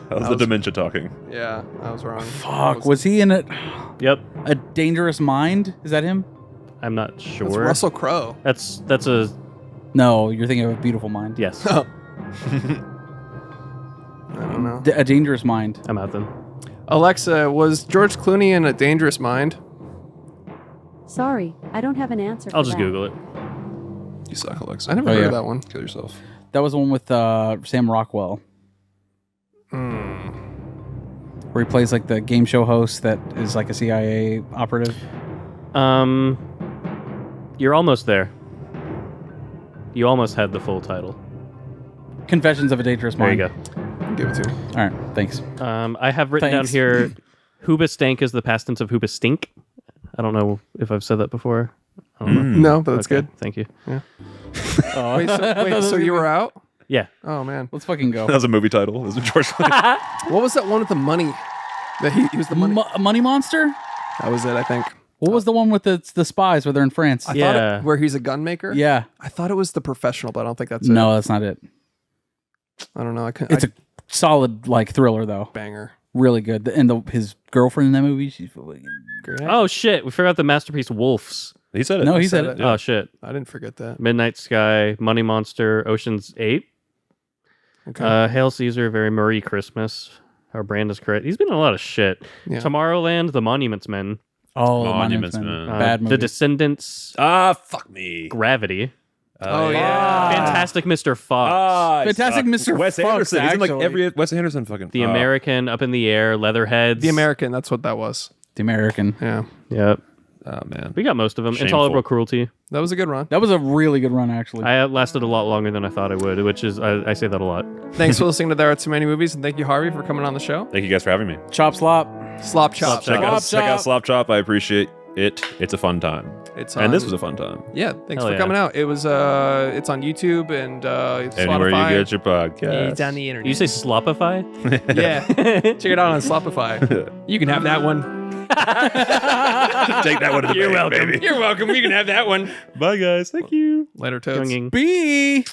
That was the dementia talking. Yeah, I was wrong. Fuck, was he in it? Yep. A Dangerous Mind? Is that him? I'm not sure. That's Russell Crowe. That's a No, you're thinking of A Beautiful Mind. yes. Oh. I don't know. A Dangerous Mind. I'm out then. Alexa, was George Clooney in A Dangerous Mind? Sorry, I don't have an answer for I'll just that. Google it. You suck, Alexa. I never heard of that one. Kill yourself. That was the one with Sam Rockwell. Where he plays like the game show host that is like a CIA operative. You're almost there. You almost had the full title. Confessions of a Dangerous There Mind. you go. Give it to me. All right, thanks. I have written Thanks. down here, Hoobastank is the past tense of Hoobastink. I don't know if I've said that before. I don't know. No, but that's Okay, good. Thank you. Yeah. Oh. Wait, so you were out? Yeah. Oh, man. Let's fucking go. That was a movie title. This is George Clooney. What was that one with the money? That he was the money. Money Monster? That was it, I think. What was the one with the spies where they're in France? I thought it, where he's a gun maker? Yeah. I thought it was The Professional, but I don't think that's No, it. that's not it. I don't know. It's a solid like thriller though. Banger. Really good. And his girlfriend in that movie, she's fucking great. Oh, shit. We forgot the masterpiece Wolves. He said it. No, he said it. Oh, shit. I didn't forget that. Midnight Sky, Money Monster, Ocean's 8. Okay. Hail Caesar, Very Merry Christmas. Our brand is correct. He's been in a lot of shit. Yeah. Tomorrowland, The Monuments Men. Oh, Monuments Man. Man. Bad movie. The Descendants, Fuck me. Gravity. Oh, yeah. Fantastic Mr. Fox. Fantastic Mr. Wes Fox, Anderson. He's in like actually. every Wes Anderson fucking. The American, Up in the Air, Leatherheads. The American, that's what that was. The American. Yeah. Yep. Oh man. We got most of them. Shameful. Intolerable Cruelty. That was a good run. That was a really good run, actually. I lasted a lot longer than I thought I would, which is, I say that a lot. Thanks for listening to There Are Too Many Movies, and thank you, Harvey, for coming on the show. Thank you guys for having me. Chop slop. Slop chop. Check out Slop Chop. I appreciate It's a fun time. And this was a fun time. Yeah, thanks Hell for yeah. coming out. It was it's on YouTube and Anywhere Spotify. you get your podcast. It's on the internet. You say Slopify? Yeah. Check it out on Slopify. You can have that one. Take that one to the You're bank, welcome. baby. You're welcome. You can have that one. Bye, guys. Thank you. Later, toads. Younging. B.